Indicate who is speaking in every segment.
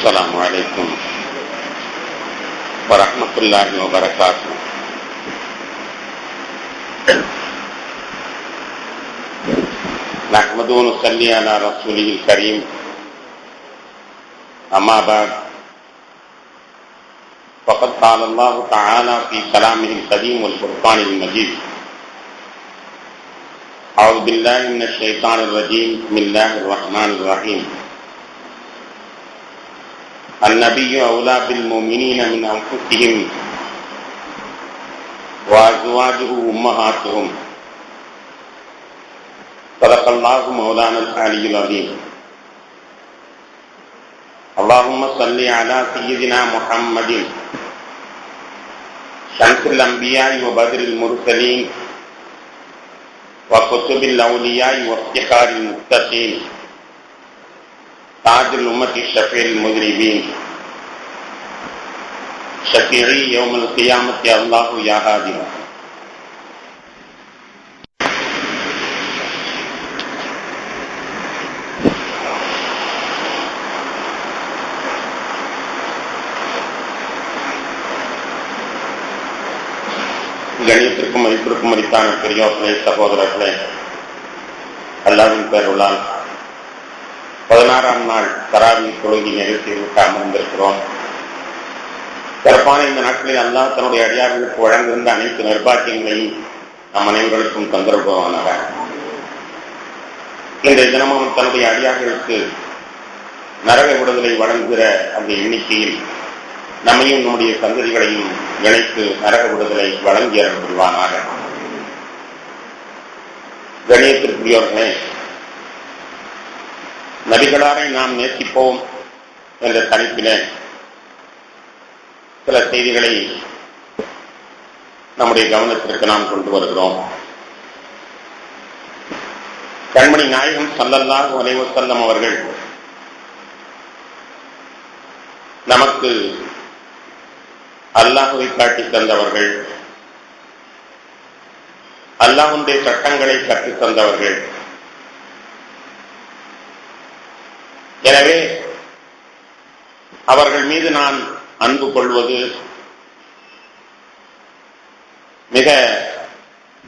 Speaker 1: السلام عليكم ورحمة الله وبركاته. نحمده ونصلي على رسوله الكريم. أما بعد، فقد قال الله تعالى في كلامه القديم والفرقان المجيد: أعوذ بالله من الشيطان الرجيم. بسم الله الرحمن الرحيم. النبي أولى بالمؤمنين من أنفسهم وأزواجه أمهاتهم. صدق الله مولانا العلي العظيم. اللهم صل على سيدنا محمد شمس الأنبياء وبدر المرسلين وكتب الأولياء وافتخار المتقين تاج الأمة الشفيع المذنبين شفيعي يوم القيامة الله يا هادي. கணியத்திற்கும் மதிப்பிற்கும் மதித்தான பெரியோர்களே, சகோதரர்களே, அல்லாஹ்வின் பெயருள்ளால் 16ஆம் நாள் தராவி தொழுகை நிகழ்ச்சிகளுக்கு அமர்ந்திருக்கிறோம். சிறப்பான இந்த நாட்களில் அல்லாஹ் தன்னுடைய அடியார்களுக்கு வழங்குகின்ற அனைத்து நிர்பாக்கியங்களையும் நம் அனைவர்களுக்கும் தந்திருப்பவானாக. இன்றைய தினமும் தன்னுடைய அடியார்களுக்கு நரக விடுதலை வழங்குகிற அந்த எண்ணிக்கையில் நம்மையும் நம்முடைய சந்ததிகளையும் இணைத்து நரக விடுதலை வழங்கிய கொள்வானாக. கணியத்திற்குரியவர்களே, நபிகளாரை நாம் நேசிப்போம் என்ற தலைப்பிலே சில செய்திகளை நம்முடைய கவனத்திற்கு நாம் கொண்டு வருகிறோம். கண்மணி நாயகம் ஸல்லல்லாஹு அலைஹி வஸல்லம் அவர்கள் நமக்கு அல்லாஹ்வை காட்டி தந்தவர்கள், அல்லாஹ்வுடைய சட்டங்களை கற்றுத் தந்தவர்கள். எனவே அவர்கள் மீது நான் அன்பு கொள்வது மிக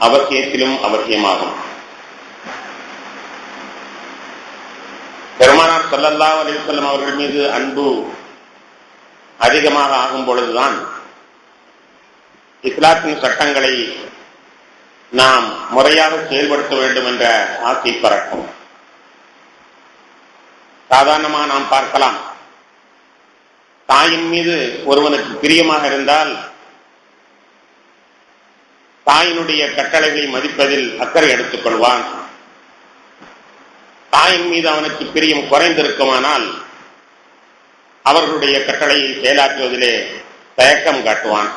Speaker 1: அவசியத்திலும் அவசியமாகும். பெருமானார் ஸல்லல்லாஹு அலைஹி வஸல்லம் அவர்கள் மீது அன்பு அதிகமாக ஆகும் பொழுதுதான் இஸ்லாத்தின் சட்டங்களை நாம் முறையாக செயல்படுத்த வேண்டும் என்ற ஆசை பறக்கும். சாதாரணமாக நாம் பார்க்கலாம், தாயின் மீது ஒருவனுக்கு பிரியமாக இருந்தால் தாயினுடைய கட்டளைகளை மதிப்பதில் அக்கறை எடுத்துக் கொள்வான். தாயின் மீது அவனுக்கு பிரியம் குறைந்திருக்குமானால் அவர்களுடைய கட்டளையை செயலாற்றுவதிலே தயக்கம் காட்டுவான்.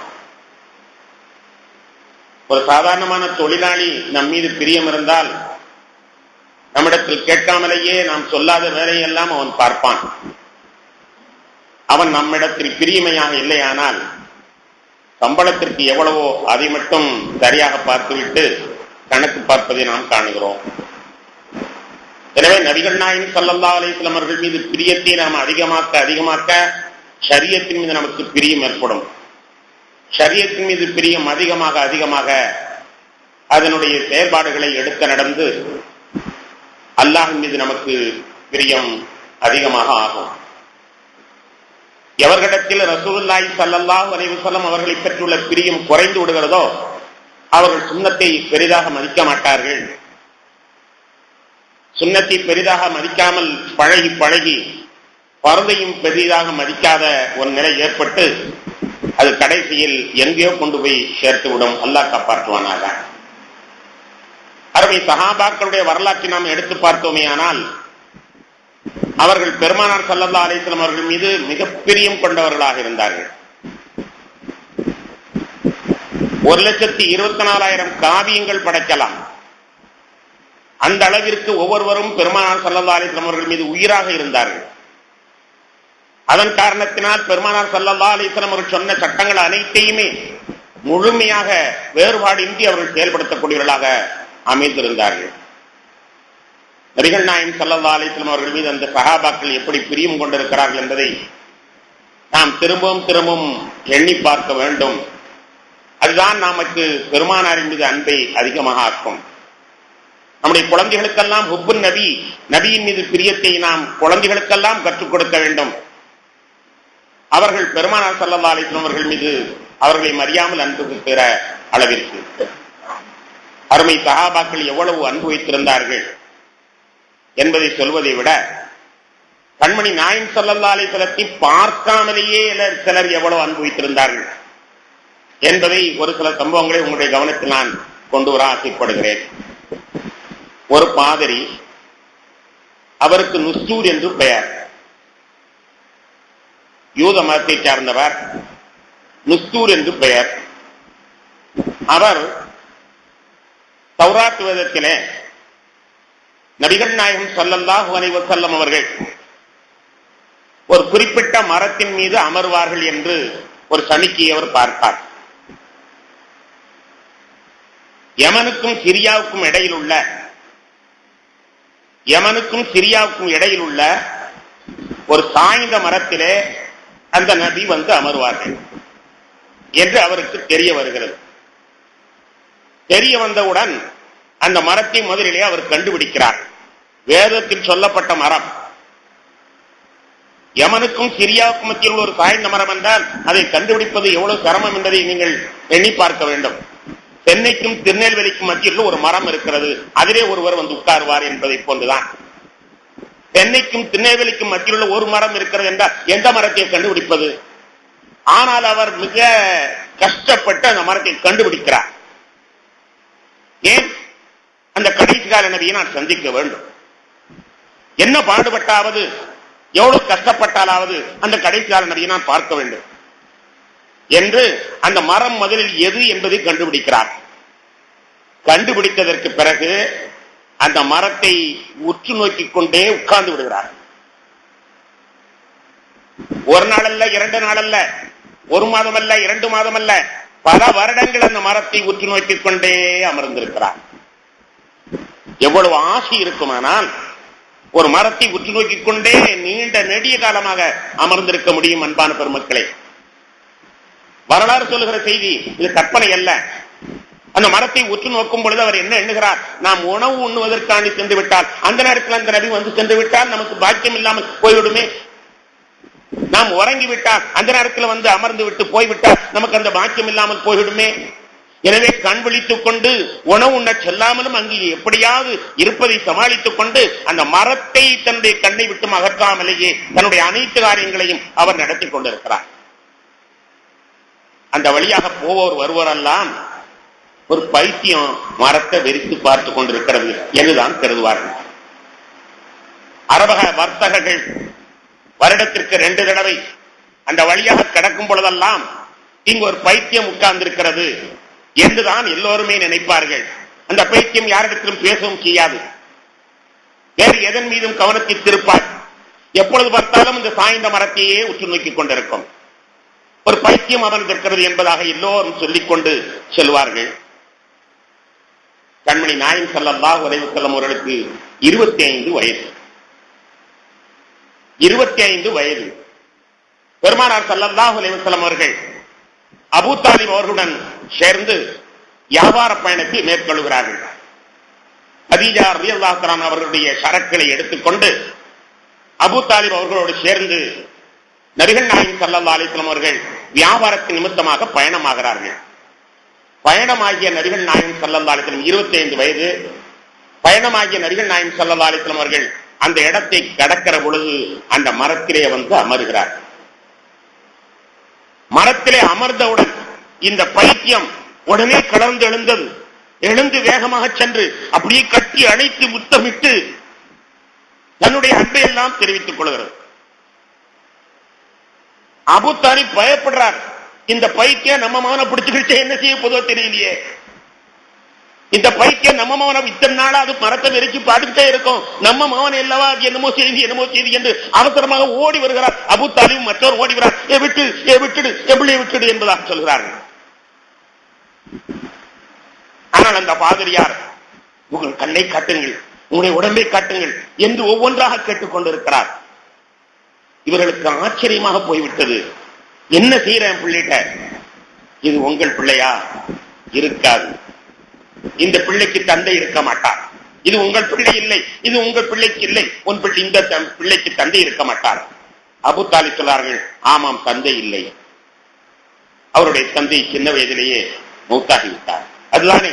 Speaker 1: ஒரு சாதாரணமான தொழிலாளி நம் மீது பிரியம் இருந்தால் நம்மிடத்தில் கேட்காமலேயே நாம் சொல்லாத வேலையெல்லாம் அவன் பார்ப்பான். அவன் நம்மிடத்தில் பிரியமையாக இல்லையானால் சம்பளத்திற்கு எவ்வளவோ அதை மட்டும் சரியாக பார்த்துவிட்டு கணக்கு பார்ப்பதை நாம் காணுகிறோம். எனவே நபிகள் நாயகம் ஸல்லல்லாஹு அலைஹி வஸல்லம் அவர்கள் மீது பிரியத்தை நாம் அதிகமாக்க ஷரியத்தின் மீது நமக்கு பிரியம் ஏற்படும். ஷரியத்தின் மீது பிரியம் அதிகமாக அதனுடைய செயல்பாடுகளை எடுக்க நடந்து அல்லாஹ்வின் மீது நமக்கு பிரியம் அதிகமாக ஆகும். எவர்களிடத்தில் ரசூலுல்லாஹி ஸல்லல்லாஹு அலைஹி வஸல்லம் அவர்களை பெற்றுள்ள பிரியம் குறைந்து விடுகிறதோ அவர்கள் சுன்னத்தை பெரிதாக மதிக்க மாட்டார்கள். சுன்னத்தை பெரிதாக மதிக்காமல் பழகி பரதையும் பெரிதாக மதிக்காத ஒரு நிலை ஏற்பட்டு அது கடைசியில் எங்கேயோ கொண்டு போய் சேர்த்து விடும். அல்லாஹ் காப்பாற்றுவானாக. அருமை சஹாபாக்களுடைய வரலாற்றை நாம் எடுத்து பார்த்தோமே ஆனால் அவர்கள் பெருமானார் ஸல்லல்லாஹு அலைஹி வஸல்லம் அவர்கள் மீது மிக பிரியம் கொண்டவர்களாக இருந்தார்கள். 1,24,000 காவியங்கள் படைக்கலாம். அந்த அளவிற்கு ஒவ்வொருவரும் பெருமானார் ஸல்லல்லாஹு அலைஹி வஸல்லம் அவர்கள் மீது உயிராக இருந்தார்கள். அதன் காரணத்தினால் பெருமானார் ஸல்லல்லாஹு அலைஹி வஸல்லம் அவர்கள் சொன்ன சட்டங்கள் அனைத்தையுமே முழுமையாக வேறுபாடின்றி அவர்கள் செயல்படுத்தக்கூடியவர்களாக அமைந்திருந்தார்கள். நபிகள் நாயகம் ஸல்லல்லாஹு அலைஹி வஸல்லம் அவர்கள் மீது அந்த சஹாபாக்கள் எப்படி பிரியம் கொண்டிருக்கிறார்கள் என்பதை நாம் திரும்பவும் திரும்பவும் எண்ணி பார்க்க வேண்டும். அதுதான் நமக்கு பெருமானாரின் மீது அன்பை அதிகமாக ஆக்கும். நம்முடைய குழந்தைகளுக்கெல்லாம் ஹுப்புன் நபி, நபியின் மீது பிரியத்தை நாம் குழந்தைகளுக்கெல்லாம் கற்றுக் கொடுக்க வேண்டும். அவர்கள் பெருமானார் ஸல்லல்லாஹு அலைஹி வஸல்லம் அவர்கள் மீது அவர்களை மறியாமல் அன்பு பெற அளவிற்கு அருமை சஹாபாக்கள் எவ்வளவு அன்பு வைத்திருந்தார்கள் என்பதை சொல்வதை விட, கண்மணி நாயகம் ஸல்லல்லாஹு அலைஹி வஸல்லத்தை பார்க்காமலேயே சிலர் எவ்வளவு அன்பு வைத்திருந்தார்கள் என்பதை ஒரு சில சம்பவங்களை உங்களுடைய கவனத்தில் நான் கொண்டு வர ஆசைப்படுகிறேன். ஒரு பாதிரி, அவருக்கு நுஸ்தூர் என்று பெயர், யூத மதத்தை சார்ந்தவர், நுஸ்தூர் என்று பெயர். அவர் தௌராத் வேதத்திலே நபிகள் நாயகம் ஸல்லல்லாஹு அலைஹி வஸல்லம் அவர்கள் ஒரு குறிப்பிட்ட மரத்தின் மீது அமர்வார்கள் என்று ஒரு சமிக்கையை அவர் பார்த்தார். யமனுக்கும் சிரியாவுக்கும் இடையில் உள்ள ஒரு சாய்ந்த மரத்திலே அந்த நபி வந்து அமர்வார்கள் என்று அவருக்கு தெரிய வருகிறது. தெரிய வந்தவுடன் அந்த மரத்தை முதலிலே அவர் கண்டுபிடிக்கிறார். வேதத்தில் சொல்லப்பட்ட மரம், யமனுக்கும் சிரியாவுக்கும் மத்தியில் ஒரு சாய்ந்த மரம் என்றால் அதை கண்டுபிடிப்பது எவ்வளவு சிரமம் என்பதை நீங்கள் எண்ணி பார்க்க வேண்டும். சென்னைக்கும் திருநெல்வேலிக்கும் மத்தியில் ஒரு மரம் இருக்கிறது, அதிலே ஒருவர் வந்து உட்காருவார் என்பதை போன்றுதான் சென்னைக்கும் திருநெல்வேலிக்கும் மத்தியில் உள்ள ஒரு மரம் இருக்கிறது என்றால் எந்த மரத்தை கண்டுபிடிப்பது? ஆனால் அவர் மிக கஷ்டப்பட்டு அந்த மரத்தை கண்டுபிடிக்கிறார். ஏன்? அந்த கடைசி கால நபியை நான் சந்திக்க வேண்டும், என்ன பாடுபட்டாவது, எவ்வளவு கஷ்டப்பட்டாலாவது அந்த கடைசி கால நபியை நான் பார்க்க வேண்டும் என்று அந்த மரம் முதலில் எது என்பதை கண்டுபிடிக்கிறார். கண்டுபிடித்ததற்கு பிறகு அந்த மரத்தை உற்று நோக்கிக் கொண்டே உட்கார்ந்து விடுகிறார். ஒரு நாள் அல்ல, 2 நாள் அல்ல, 1 மாதம் அல்ல, 2 மாதம் அல்ல, பல வருடங்கள் அந்த மரத்தை உற்று நோக்கிக் கொண்டே அமர்ந்திருக்கிறார். எவ்வளவு ஆசை இருக்குமானால் ஒரு மரத்தை உற்று நோக்கிக் கொண்டே நீண்ட நெடிய காலமாக அமர்ந்திருக்க முடியும். அன்பான பெருமக்களே, வரலாறு சொல்லுகிற செய்தி, இது கற்பனை அல்ல. அந்த மரத்தை உற்று நோக்கும் பொழுது அவர் என்ன எண்ணுகிறார்? நாம் உணவு உண்ணுவதற்காண்டி சென்று விட்டால், அந்த நேரத்தில் அந்த நபி வந்து சென்று விட்டால் நமக்கு பாக்கியம் இல்லாமல் போய்விடுமே. நாம் உறங்கிவிட்டால், அந்த நேரத்தில் வந்து அமர்ந்து விட்டு போய்விட்டால் நமக்கு அந்த பாக்கியம் இல்லாமல் போய்விடுமே. எனவே கண் விழித்துக் கொண்டு உணவு உண்ண செல்லாமலும் அங்கே எப்படியாவது இருப்பதை சமாளித்துக் கொண்டு அந்த மரத்தை தன்னுடைய கண்ணை விட்டு அகற்றாமலேயே தன்னுடைய அனைத்து காரியங்களையும் அவர் நடத்தி கொண்டிருக்கிறார். அந்த வழியாக போவோர் வருவோரெல்லாம் ஒரு பைத்தியம் மரத்தை வெறித்து பார்த்து கொண்டிருக்கிறது என்றுதான் கருதுவார்கள். அரபக வர்த்தகர்கள் வருடத்திற்கு 2 தடவை அந்த வழியாக கடக்கும் பொழுதெல்லாம் இங்கு ஒரு பைத்தியம் உட்கார்ந்திருக்கிறது என்றுதான் எல்லோருமே நினைப்பார்கள். அந்த பைத்தியம் யாரிடத்திலும் பேசவும் செய்யாது, வேறு எதன் மீதும் கவனத்தை திருப்பார். எப்பொழுது பார்த்தாலும் இந்த சாய்ந்த மரத்தையே உற்று நோக்கிக் கொண்டிருக்கும். ஒரு பைத்தியம் அமர்ந்திருக்கிறது என்பதாக எல்லோரும் சொல்லிக் கொண்டு செல்வார்கள். கண்மணி நாயகம் ஸல்லல்லாஹு அலைஹி வஸல்லம் அவர்களுக்கு 25 வயது. 25 வயது. பெருமானார் ஸல்லல்லாஹு அலைஹி வஸல்லம் அவர்கள் அபூ தாலிப் அவர்களுடன் சேர்ந்து வியாபார பயணத்தை மேற்கொள்கிறார்கள். கதீஜா ரலியல்லாஹு தஆலா அவர்களுடைய சரக்குகளை எடுத்துக்கொண்டு அபூ தாலிப் அவர்களோடு சேர்ந்து நபிகள் நாயகம் ஸல்லல்லாஹு அலைஹி வஸல்லம் அவர்கள் வியாபாரத்தின் நிமித்தமாக பயணமாகிறார்கள். பயணமாகிய நபிகள் நாயகம் ஸல்லல்லாஹு அலைஹி வஸல்லம் 25 வயது. பயணமாகிய நபிகள் நாயகம் ஸல்லல்லாஹு அலைஹி வஸல்லம் அவர்கள் அந்த இடத்தை கடக்கிற பொழுது அந்த மரத்திலே வந்து அமர்கிறார். மரத்திலே அமர்ந்தவுடன் இந்த பைத்தியம் உடனே கலர்ந்து எழுந்தது. எழுந்து வேகமாக சென்று அப்படியே கட்டி அணைத்து முத்தமிட்டு தன்னுடைய அன்பை எல்லாம் தெரிவித்துக் கொள்கிறது. அபூ தாலிப் பயப்படுறார். இந்த பைத்தியம் நம்ம மகனை பிடிச்சுக்கிட்டு என்ன செய்ய போதோ தெரியலையே, இந்த பைத்தியம் நம்ம மகனை இத்தனை நாளா அது மரத்தை வெறிச்சு பாட்டுக்கிட்டே இருக்கும், நம்ம மகன் அல்லவா என்னமோ செய்தி என்று அவசரமாக ஓடி வருகிறார். அபூ தாலிப் மற்றவர் ஓடி வரார். விட்டுடு எவ்வளவு விட்டுடு என்பதாக சொல்கிறார்கள். ஆனால் அந்த பாதிரியார் உங்கள் கண்ணை காட்டுங்கள், உங்களுடைய உடம்பை காட்டுங்கள் என்று ஒவ்வொன்றாக கேட்டுக் கொண்டிருக்கிறார். இவர்களுக்கு ஆச்சரியமாக போய்விட்டது. என்ன செய்யற பிள்ளைகிட்ட? இது உங்கள் பிள்ளையா? இருக்காது. இந்த பிள்ளைக்கு தந்தை இருக்க மாட்டார். இது உங்கள் பிள்ளை இல்லை, இது உங்கள் பிள்ளைக்கு இல்லை, உன் பிள்ளை இந்த பிள்ளைக்கு தந்தை இருக்க மாட்டார். அபூ தாலிப் சொன்னார்கள், ஆமாம், தந்தை இல்லை. அவருடைய தந்தை சின்ன வயதிலேயே மௌத்தாகிவிட்டார். அதுதானே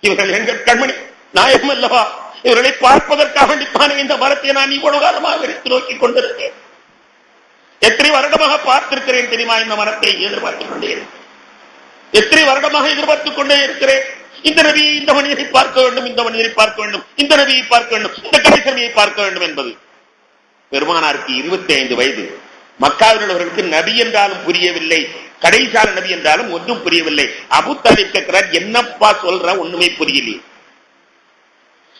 Speaker 1: இவர்கள் எங்கள் கண்மணி நாயகம் அல்லவா? இவர்களை பார்ப்பதற்காக வேண்டித்தானே இந்த மரத்தை நான் இவ்வளவு காலமாக எடுத்து நோக்கி கொண்டிருக்கேன். எத்தனை வருடமாக பார்த்திருக்கிறேன் தெரியுமா? இந்த மரத்தை எதிர்பார்த்துக் கொண்டே இருக்கிறேன். எத்தனை வருடமாக எதிர்பார்த்துக் கொண்டே இருக்கிறேன். இந்த நபியை, இந்த மனிதரை பார்க்க வேண்டும், இந்த மனிதரை பார்க்க வேண்டும், இந்த நபியை பார்க்க வேண்டும், இந்த கடைசி நபியை பார்க்க வேண்டும் என்பது. பெருமானாருக்கு 25 வயது. மக்காவில் அவர்களுக்கு நபி என்றாலும் புரியவில்லை, கடைசால நபி என்றாலும் ஒன்றும் புரியவில்லை. அபூ தாலிப் கேட்கிறார், என்னப்பா சொல்ற? ஒண்ணுமே புரியலையே.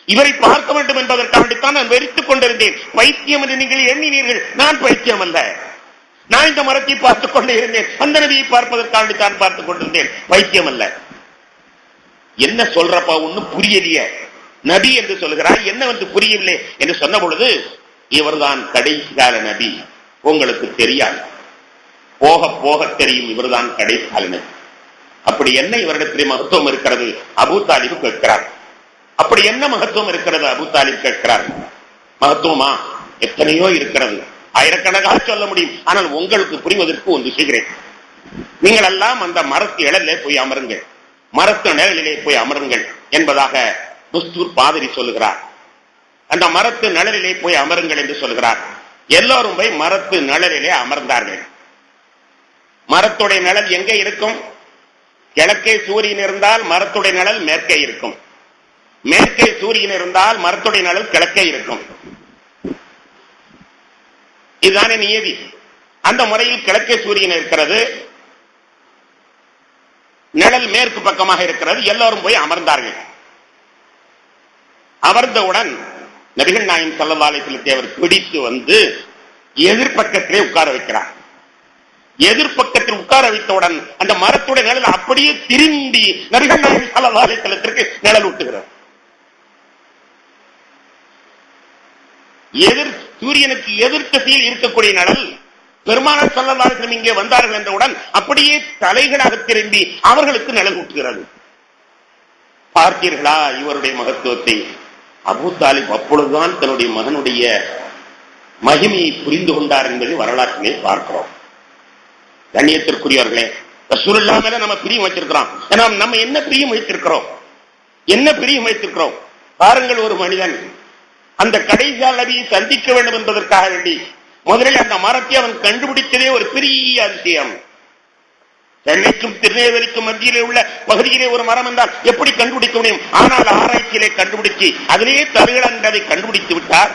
Speaker 1: இவரை பார்க்க வேண்டும் என்பதற்காகத்தான் நான் வெறித்துக் கொண்டிருந்தேன். பைத்தியம் என்று நீங்கள் எண்ணினீர்கள், நான் பைத்தியம் அல்ல. நான் இந்த மரத்தை பார்த்துக் கொண்டே இருந்தேன், அந்த நபியை பார்ப்பதற்காகத்தான் பார்த்துக் கொண்டிருந்தேன், பைத்தியம் அல்ல. என்ன சொல்றப்பா? ஒன்னும் புரியலையே. நபி என்று சொல்கிறார், என்ன வந்து புரியவில்லை என்று சொன்ன பொழுது, இவர்தான் கடைசி கால நபி, உங்களுக்கு தெரியாது, போக போக தெரியும், இவர்தான் கடைசி கால நபி. அப்படி என்ன இவரிடத்திலே மகத்துவம் இருக்கிறது? அபூ தாலிப் கேட்கிறார். அப்படி என்ன மகத்துவம் இருக்கிறது? அபூ தாலிப் கேட்கிறார். மகத்துவமா? எத்தனையோ இருக்கிறது, ஆயிரக்கணக்காக சொல்ல முடியும். ஆனால் உங்களுக்கு புரிவதற்கு ஒன்று செய்கிறேன். நீங்கள் எல்லாம் அந்த மரத்து இழலே போய் அமருங்கள், மரத்து நிழலிலே போய் அமருங்கள் என்பதாக துஸ்தூர் பாதிரி சொல்லுகிறார். அந்த மரத்து நிழலிலே போய் அமருங்கள் என்று சொல்கிறார். எல்லோரும் போய் மரத்து நிழலிலே அமர்ந்தார்கள். மரத்துடைய நிழல் எங்கே இருக்கும்? கிழக்கே சூரியன் இருந்தால் மரத்துடைய நிழல் மேற்கே இருக்கும், மேற்கே சூரியன் இருந்தால் மரத்துடைய நிழல் கிழக்கே இருக்கும். இதுதானே நியதி. அந்த முறையில் கிழக்கே சூரியன் இருக்கிறது, நிழல் மேற்கு பக்கமாக இருக்கிறது. எல்லோரும் போய் அமர்ந்தார்கள். அமர்ந்தவுடன் நபிகள் நாயகம் ஸல்லல்லாஹு அலைஹி வஸல்லம் அவர் பிடித்து வந்து எதிர்பக்கத்திலே உட்கார வைக்கிறார். எதிர்பக்கத்தில் உட்கார வைத்தவுடன் அந்த மரத்துடைய நிழல் அப்படியே திரும்பி நபிகள் நாயகம் ஸல்லல்லாஹு அலைஹி வஸல்லத்திற்கு நிழல் ஊட்டுகிறார். சூரியனுக்கு எதிர் திசையில் இருக்கக்கூடிய நிழல் பெருமானார் ஸல்லல்லாஹு அலைஹி வஸல்லம் இங்கே வந்தார்கள் என்றவுடன் அப்படியே தலைகளாக திரும்பி அவர்களுக்கு நிழல் ஊட்டுகிறது. பார்த்தீர்களா இவருடைய மகத்துவத்தை? அபூ தாலிப் அப்பொழுதுதான் தன்னுடைய மகனுடைய மகிமையை புரிந்து கொண்டார் என்பதை வரலாற்றிலே பார்க்கிறோம். கண்ணியத்திற்குரியவர்களே, ரசூலுல்லாஹ் மேல நம்ம பிரியம் வச்சிருக்கிறோம். நம்ம என்ன பிரியம் வைத்திருக்கிறோம்? என்ன பிரியம் வைத்திருக்கிறோம்? பாருங்கள், ஒரு மனிதன் அந்த கடைசி நபியை சந்திக்க வேண்டும் என்பதற்காக வேண்டி முதலில் அந்த மரத்தை அவன் கண்டுபிடித்ததே ஒரு பெரிய அதிசயம். சென்னைக்கும் திருநெல்வேலிக்கும் மத்தியிலே உள்ள பகுதியிலே ஒரு மரம் என்றால் எப்படி கண்டுபிடிக்க முடியும்? ஆனால் ஆராய்ச்சியிலே கண்டுபிடிச்சு அதிலேயே தருகள் என்பதை கண்டுபிடித்து விட்டார்.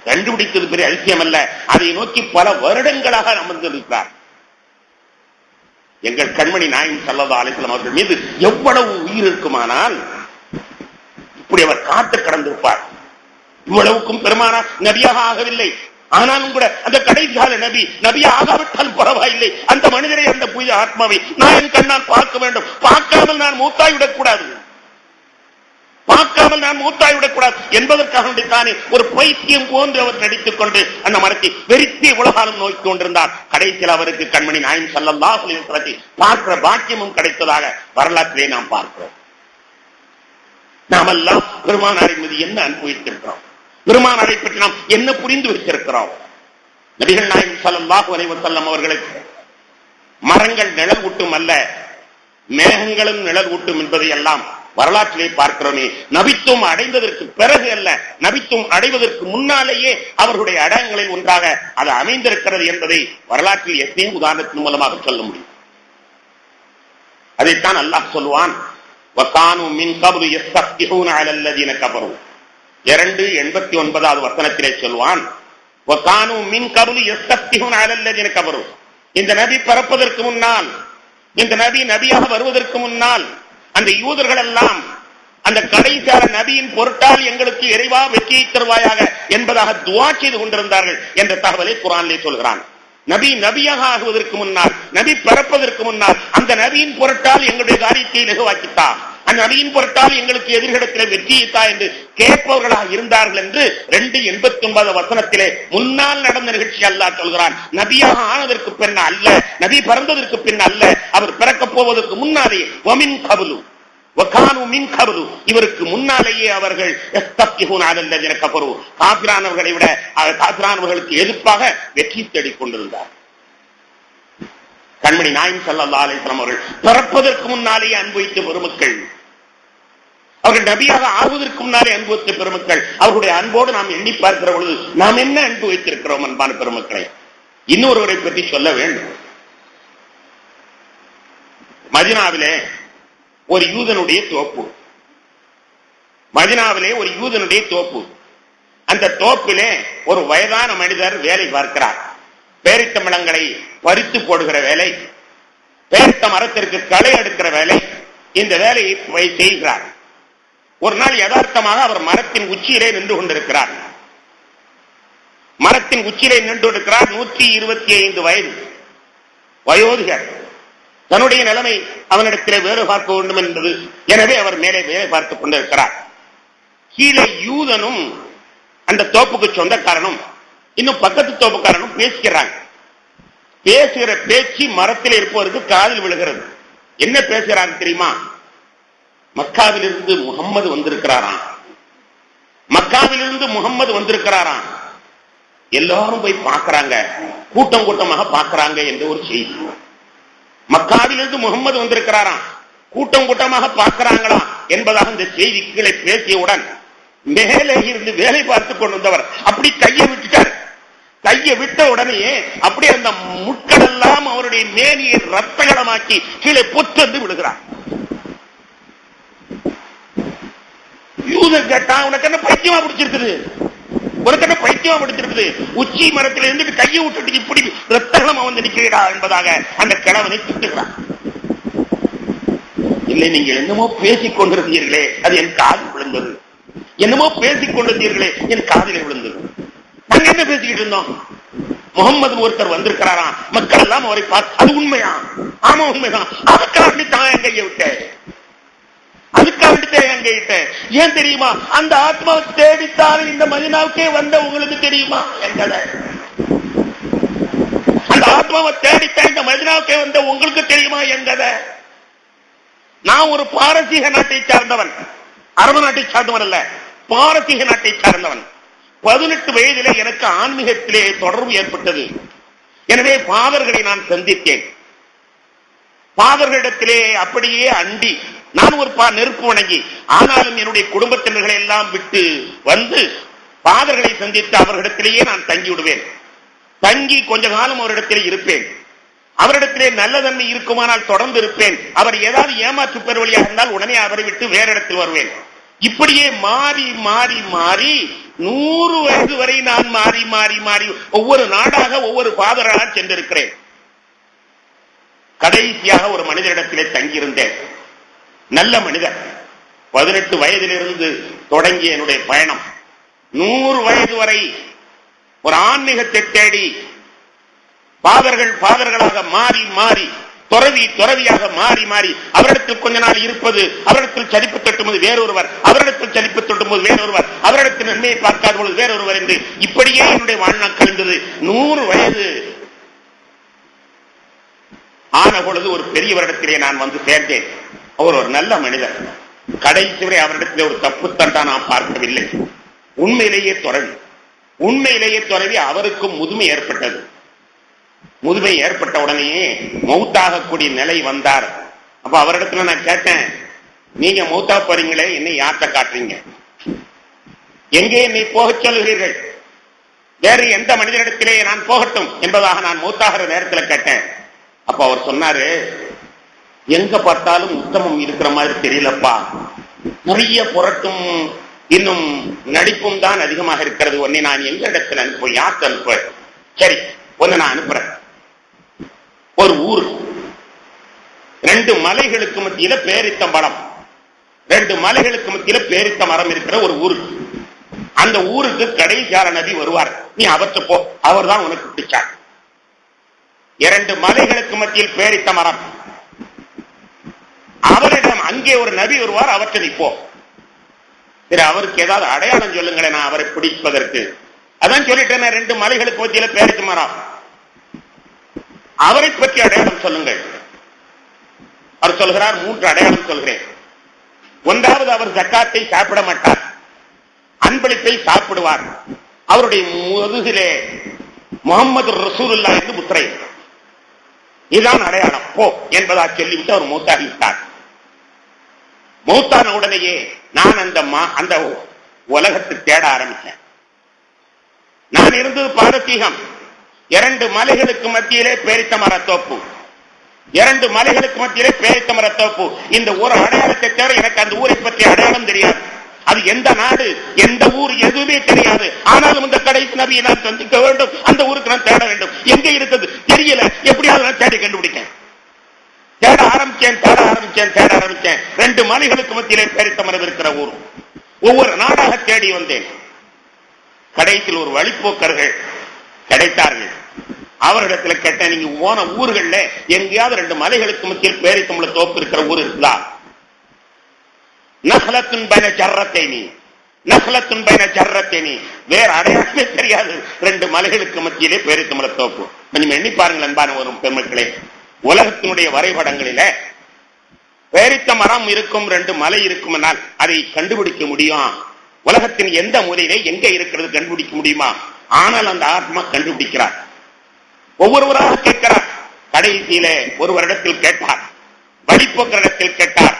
Speaker 1: கண்டுபிடித்தது பெரிய அதிசயம் அல்ல, அதை நோக்கி பல வருடங்களாக அமர்ந்திருக்கிறார். எங்கள் கண்மணி நாயகம் ஸல்லல்லாஹு அலைஹி வஸல்லம் அவர்கள் மீது எவ்வளவு உயிர் இருக்குமானால் இப்படி அவர் காத்து கடந்திருப்பார். இவ்வளவுக்கும் பெருமானார் நபியாக ஆகவில்லை, ஆனாலும் கூட அந்த கடைசியால நபி ஆகாவிட்டால் பரவாயில்லை, அந்த மனிதரை, அந்த புனித ஆத்மாவை நான் என் கண்ணால் பார்க்க வேண்டும். பார்க்காமல் நான் மூத்தாய்விடக் கூடாது, பார்க்காமல் நான் மூத்தாய்விடக் கூடாது என்பதற்காக வேண்டித்தானே ஒரு பைத்தியம் போன்று அவர் நடித்துக் கொண்டு அந்த மரத்தை வெறித்து உலகாலும் நோக்கி கொண்டிருந்தார். கடைசியில் அவருக்கு கண்மணி நாயகம் ஸல்லல்லாஹு அலைஹி வஸல்லம் பார்க்கிற பாக்கியமும் கிடைத்ததாக வரலாற்றிலே நாம் பார்க்கிறோம். நாமெல்லாம் பெருமானாரின் மீது என்ன அன்பு வைத்திருக்கிறோம்? பெருமானாரை பற்றி நாம் என்ன புரிந்து வைத்திருக்கிறோம்? நபிகள் நாயகம் ஸல்லல்லாஹு அலைஹி வஸல்லம் அவர்களுக்கு மரங்கள் நிழல் ஊட்டும் அல்ல, மேகங்களும் நிழல் ஊட்டும் என்பதை எல்லாம் வரலாற்றிலே பார்க்கிறோமே. நபித்துவம் அடைந்ததற்கு பிறகு அல்ல, நபித்துவம் அடைவதற்கு முன்னாலேயே அவர்களுடைய அடையாளங்களில் ஒன்றாக அது அமைந்திருக்கிறது என்பதை வரலாற்றில் எத்தனையோ உதாரணத்தின் மூலமாக சொல்ல முடியும். அதைத்தான் அல்லாஹ் சொல்வான், வகானு மின் கப்லு யஸ்தஃபிஹூன அலல் லதீன கஃபரு. 2:89 வசனத்திலே சொல்வான், வகானு மின் கப்லு யஸ்தஃபிஹூன அலல் லதீன கஃபரு. இந்த நபி பிறப்பதற்கு முன்னால், இந்த நபி நபியாக வருவதற்கு முன்னால் அந்த யூதர்கள் எல்லாம் அந்த கடைசியான நபியின் பொருட்டால் எங்களுக்கு இறைவா வெற்றியை தருவாயாக என்பதாக துஆ செய்து கொண்டிருந்தார்கள் என்ற தகவலை குர்ஆனிலே சொல்கிறான். நபி நபியாக ஆகுவதற்கு முன்னால், நபி பிறப்பதற்கு முன்னால் அந்த நபியின் பொருட்டால் எங்களுடைய காரியத்தை இலகுவாக்கித்தா, அந்த நபியின் பொருட்டால் எங்களுக்கு எதிர்களிடத்தில் வெற்றியைத்தா என்று கேட்பவர்களாக இருந்தார்கள் என்று 2:89 வசனத்திலே முன்னால் நடந்த நிகழ்ச்சி அல்லாஹ் சொல்கிறான். நபியாக ஆனதற்கு பின் அல்ல, நபி பிறந்ததற்கு பின் அல்ல, அவர் பிறக்கப் போவதற்கு முன்னாலே வமின் கபலு வகானு மின் கபலு, இவருக்கு முன்னாலேயே அவர்கள் காபிரானவர்களை விட காபிரானவர்களுக்கு எதிர்ப்பாக வெற்றி தேடிக் கொண்டிருந்தார். கண்மணி நாயகம் ஸல்லல்லாஹு அலைஹி வஸல்லம் அவர்கள் பிறப்பதற்கு முன்னாலேயே அனுபவித்த பெருமக்கள், அவர்கள் நபியாக ஆகுவதற்கு முன்னாலே அனுபவித்த பெருமக்கள். அவர்களுடைய அன்போடு நாம் எண்ணி பார்க்கிற பொழுது நாம் என்ன அன்பு வைத்திருக்கிறோம் அன்பான பெருமக்களை. இன்னொருவரை பற்றி சொல்ல வேண்டும். மதீனாவிலே ஒரு யூதனுடைய தோப்பு, மதீனாவிலே ஒரு யூதனுடைய தோப்பு. அந்த தோப்பிலே ஒரு வயதான மனிதர் வேலை பார்க்கிறார். பேரித்த மரங்களை பறித்து போடுகிற வேலை, பேரித்த மரத்திற்கு களை எடுக்கிற வேலை, இந்த வேலையை செய்கிறார். ஒரு நாள் யதார்த்தமாக அவர் மரத்தின் உச்சியிலே நின்று கொண்டிருக்கிறார். மரத்தின் உச்சியிலே நின்று கொண்டிருக்கிறார். 125 வயது வயோதிகர். தன்னுடைய நிலைமை அவனிடத்திலே வேலை பார்க்க வேண்டும் என்பது, எனவே அவர் மேலே வேலை பார்த்துக் கொண்டிருக்கிறார். கீழே யூதனும் அந்த தோப்புக்கு சொந்தக்காரனும் இன்னும் பக்கத்து தோப்புக்காரனும் பேசுகிறாங்க. பேசுகிற பேச்சு மரத்தில் இருப்பவருக்கு காதில் விழுகிறது. என்ன பேசுகிறாங்க தெரியுமா? மக்காவிலிருந்து முகம்மது வந்திருக்கிறாராம், மக்காவிலிருந்து முகம்மது வந்திருக்கிறாராம், எல்லாரும் போய் பார்க்கிறாங்க, கூட்டம் கூட்டமாக பார்க்கிறாங்க என்ற ஒரு செய்தி. மக்காவிலிருந்து முகம்மது வந்திருக்கிறாராம், கூட்டம் கூட்டமாக பார்க்கிறாங்களா என்பதாக இந்த செய்தி கீழே பேசியவுடன் மேலே இருந்து வேலை பார்த்துக் கொண்டிருந்தவர் அப்படி கையை விட்டுட்டார். கையை விட்ட உடனே அப்படியே அந்த முட்கள் எல்லாம் அவருடைய மேனியை ரத்தகலமாக்கி கீழே பொற்றந்து விடுகிறார். யூதன் கேட்டா, உனக்கு என்ன பைத்தியமா பிடிச்சிருக்குது, உனக்கு என்ன பைத்தியமா பிடிச்சிருக்குது, உச்சி மரத்தில் இருந்து கையை விட்டுட்டு இப்படி ரத்தகலம் வந்து நிற்கிறா என்பதாக அந்த கிழவனை திட்டுகிறார். இல்லை, நீங்கள் என்னமோ பேசிக் கொண்டிருந்தீர்களே, அது என் காதில் விழுந்தது, என்னமோ பேசிக் கொண்டிருந்தீர்களே, என் காதிலே விழுந்தது. நாங்க என்ன பேசிக்கிட்டு இருந்தோம்? முகம்மது ஒருத்தர் வந்திருக்கிறாராம், மக்கள் எல்லாம் அவரை பார்த்து, அது உண்மையா? ஆமா உண்மைதான். அதுக்காக தான் என் கையை விட்டேன், அதுக்காக என் கையிட்டேன். ஏன் தெரியுமா? அந்த ஆத்மாவை தேடித்தாலும் இந்த மதீனாவுக்கே வந்த உங்களுக்கு தெரியுமா என்கதை? அந்த ஆத்மாவை தேடித்தான் இந்த மதீனாவுக்கே வந்த உங்களுக்கு தெரியுமா என்கதை? நான் ஒரு பாரசீக நாட்டை சார்ந்தவன், அரபு நாட்டை சார்ந்தவன் அல்ல, பாரசீக நாட்டை சார்ந்தவன். 18 வயதிலே எனக்கு ஆன்மீகத்திலே தொடர்பு ஏற்பட்டது. எனவே பாதர்களை நான் சந்தித்தேன். பாதர்களிடத்திலே அப்படியே அண்டி நான் ஒரு நெருப்பு வணங்கி, ஆனாலும் என்னுடைய குடும்பத்தினர்களை எல்லாம் விட்டு வந்து பாதர்களை சந்தித்து அவர்களிடத்திலேயே நான் தங்கி விடுவேன். தங்கி கொஞ்ச காலம் அவரிடத்திலே இருப்பேன். அவரிடத்திலே நல்ல தன்மை இருக்குமானால் தொடர்ந்து இருப்பேன். அவர் ஏதாவது ஏமாற்று பெறுவழியாக இருந்தால் உடனே அவரை விட்டு வேற இடத்தில் வருவேன். இப்படியே மாறி மாறி மாறி 100 வயது வரை நான் மாறி மாறி மாறி ஒவ்வொரு நாடாக ஒவ்வொரு பாதராக சென்றிருக்கிறேன். கடைசியாக ஒரு மனிதரிடத்திலே தங்கியிருந்தேன். நல்ல மனிதர். 18 வயதிலிருந்து தொடங்கிய என்னுடைய பயணம் 100 வயது வரை ஒரு ஆன்மீகத்தை தேடி பாதர்களாக மாறி மாறி துறவியாக மாறி மாறி அவரிடத்தில் கொஞ்ச நாள் இருப்பது, அவரிடத்தில் சலிப்பு தட்டும்போது வேறொருவர், அவரிடத்தில் சலிப்பு தட்டும்போது வேறொருவர், அவரிடத்தில் நன்மையை பார்க்காத பொழுது வேறொருவர் என்று இப்படியே என்னுடைய வாழ்நாள் கழிந்தது. 100 வயது ஆன பொழுது ஒரு பெரியவரிடத்திலே நான் வந்து சேர்ந்தேன். அவர் ஒரு நல்ல மனிதர். கடைசி வரை அவரிடத்திலே ஒரு தப்பு தண்டா நான் பார்க்கவில்லை. உண்மையிலேயே துறவி. அவருக்கும் முதுமை ஏற்பட்டது. முதுமை ஏற்பட்ட உடனேயே மௌத்தாகக்கூடிய நிலை வந்தார். அப்ப அவரிடத்துல நான் கேட்டேன், நீங்க மௌத்தா போறீங்களே, என்னை யார்கிட்ட காட்டுறீங்க? எங்கே என்னை போக சொல்லுகிறீர்கள்? வேறு எந்த மனிதனிடத்திலே நான் போகட்டும் என்பதாக நான் மௌத்தாகிற நேரத்தில் கேட்டேன். அப்ப அவர் சொன்னாரு, எங்க பார்த்தாலும் உத்தமம் இருக்கிற மாதிரி தெரியலப்பா, நிறைய புரட்டும் இன்னும் நடிப்பும் தான் அதிகமாக இருக்கிறது. உன்னை நான் எந்த இடத்துல அனுப்ப, யாருக்கு அனுப்ப? சரி, ஒன்னு நான் அனுப்புறேன். ஒரு ஊர், 2 மலைகளுக்கு மத்தியில பேரித்த மரம், 2 மலைகளுக்கு மத்தியில பேரித்த மரம் இருக்கிற ஒரு ஊர். அந்த ஊருக்கு கடைசியார நபி வருவார். நீ அவற்றை போ, அவர் தான் உனக்கு பிடிச்சார். 2 மலைகளுக்கு மத்தியில் பேரித்த மரம். அவரிடம் அங்கே ஒரு நபி வருவார், அவற்றை நிற்போ. சரி, அவருக்கு ஏதாவது அடையாளம் சொல்லுங்களேன், நான் அவரை பிடிப்பதற்கு. அதான் சொல்லிட்டேன், 2 மலைகளுக்கு மத்தியில பேரிச்ச மரம். அவரை பற்றி அடையாளம் சொல்லுங்கள். அவர் சொல்கிறார், 3 அடையாளம் சொல்கிறேன். ஒன்றாவது, அவர் ஜக்காத்தை சாப்பிட மாட்டார், அன்பளிப்பை சாப்பிடுவார். அவருடைய முதுகிலே முகமது ரசூலுல்லாஹ் என்று முத்திரை. இதுதான் அடையாளம், போ என்பதா சொல்லிவிட்டு அவர் மூத்தாகிவிட்டார். மூத்தான உடனேயே நான் அந்த உலகத்தை தேட ஆரம்பித்தேன். நான் இருந்தது பாரசீகம். 2 மலைகளுக்கு மத்தியிலே பேரித்த மரத்தோப்பு, 2 மலைகளுக்கு மத்தியிலே பேரித்த மரத்தோப்பு. இந்த ஒரு அடையாளத்தை தேட எனக்கு அந்த ஊரை பற்றி அடையாளம் தெரியாது. அது எந்த நாடு, எந்த ஊர், எதுவுமே தெரியாது. ஆனாலும் இந்த கடைசி நபியை நான் சந்திக்க வேண்டும், அந்த ஊருக்கு நான் தேட வேண்டும். எங்க இருக்குது தெரியல, எப்படியாவது நான் தேடி கண்டுபிடிக்கேன். தேட ஆரம்பிச்சேன். 2 மலைகளுக்கு மத்தியிலே பேரித்த மரம் இருக்கிற ஊர். ஒவ்வொரு நாடாக தேடி வந்தேன். கடைசியில் ஒரு வழிப்போக்கர்கள் கிடைத்தார்கள். அவரிடத்தில் கேட்டேன், நீங்க போன ஊர்கள்ல எங்கேயாவது 2 மலைகளுக்கு மத்தியில் பேரித்தம்பள தோப்பு இருக்கிற ஊர் இருக்குதா? நஹலத்துன் பைன ஜர்ரத்தைனி, வேற அடையாளமே தெரியாது. 2 மலைகளுக்கு மத்தியிலே பேரித்தம்பள தோப்பு. கொஞ்சம் எண்ணி பாருங்கள் அன்பான ஒரு பெருமக்களே. உலகத்தினுடைய வரைபடங்களில பேரித்த மரம் இருக்கும், 2 மலை இருக்கும், அதை கண்டுபிடிக்க முடியும். உலகத்தின் எந்த முறையிலே எங்க இருக்கிறது கண்டுபிடிக்க முடியுமா? ஆனால் அந்த ஆத்மா கண்டுபிடிக்கிறார். ஒவ்வொருவராக கேட்கிறார். கடைசியில ஒரு வருடத்தில் கேட்டார், வழிபோக்கரிடத்தில் கேட்டார்,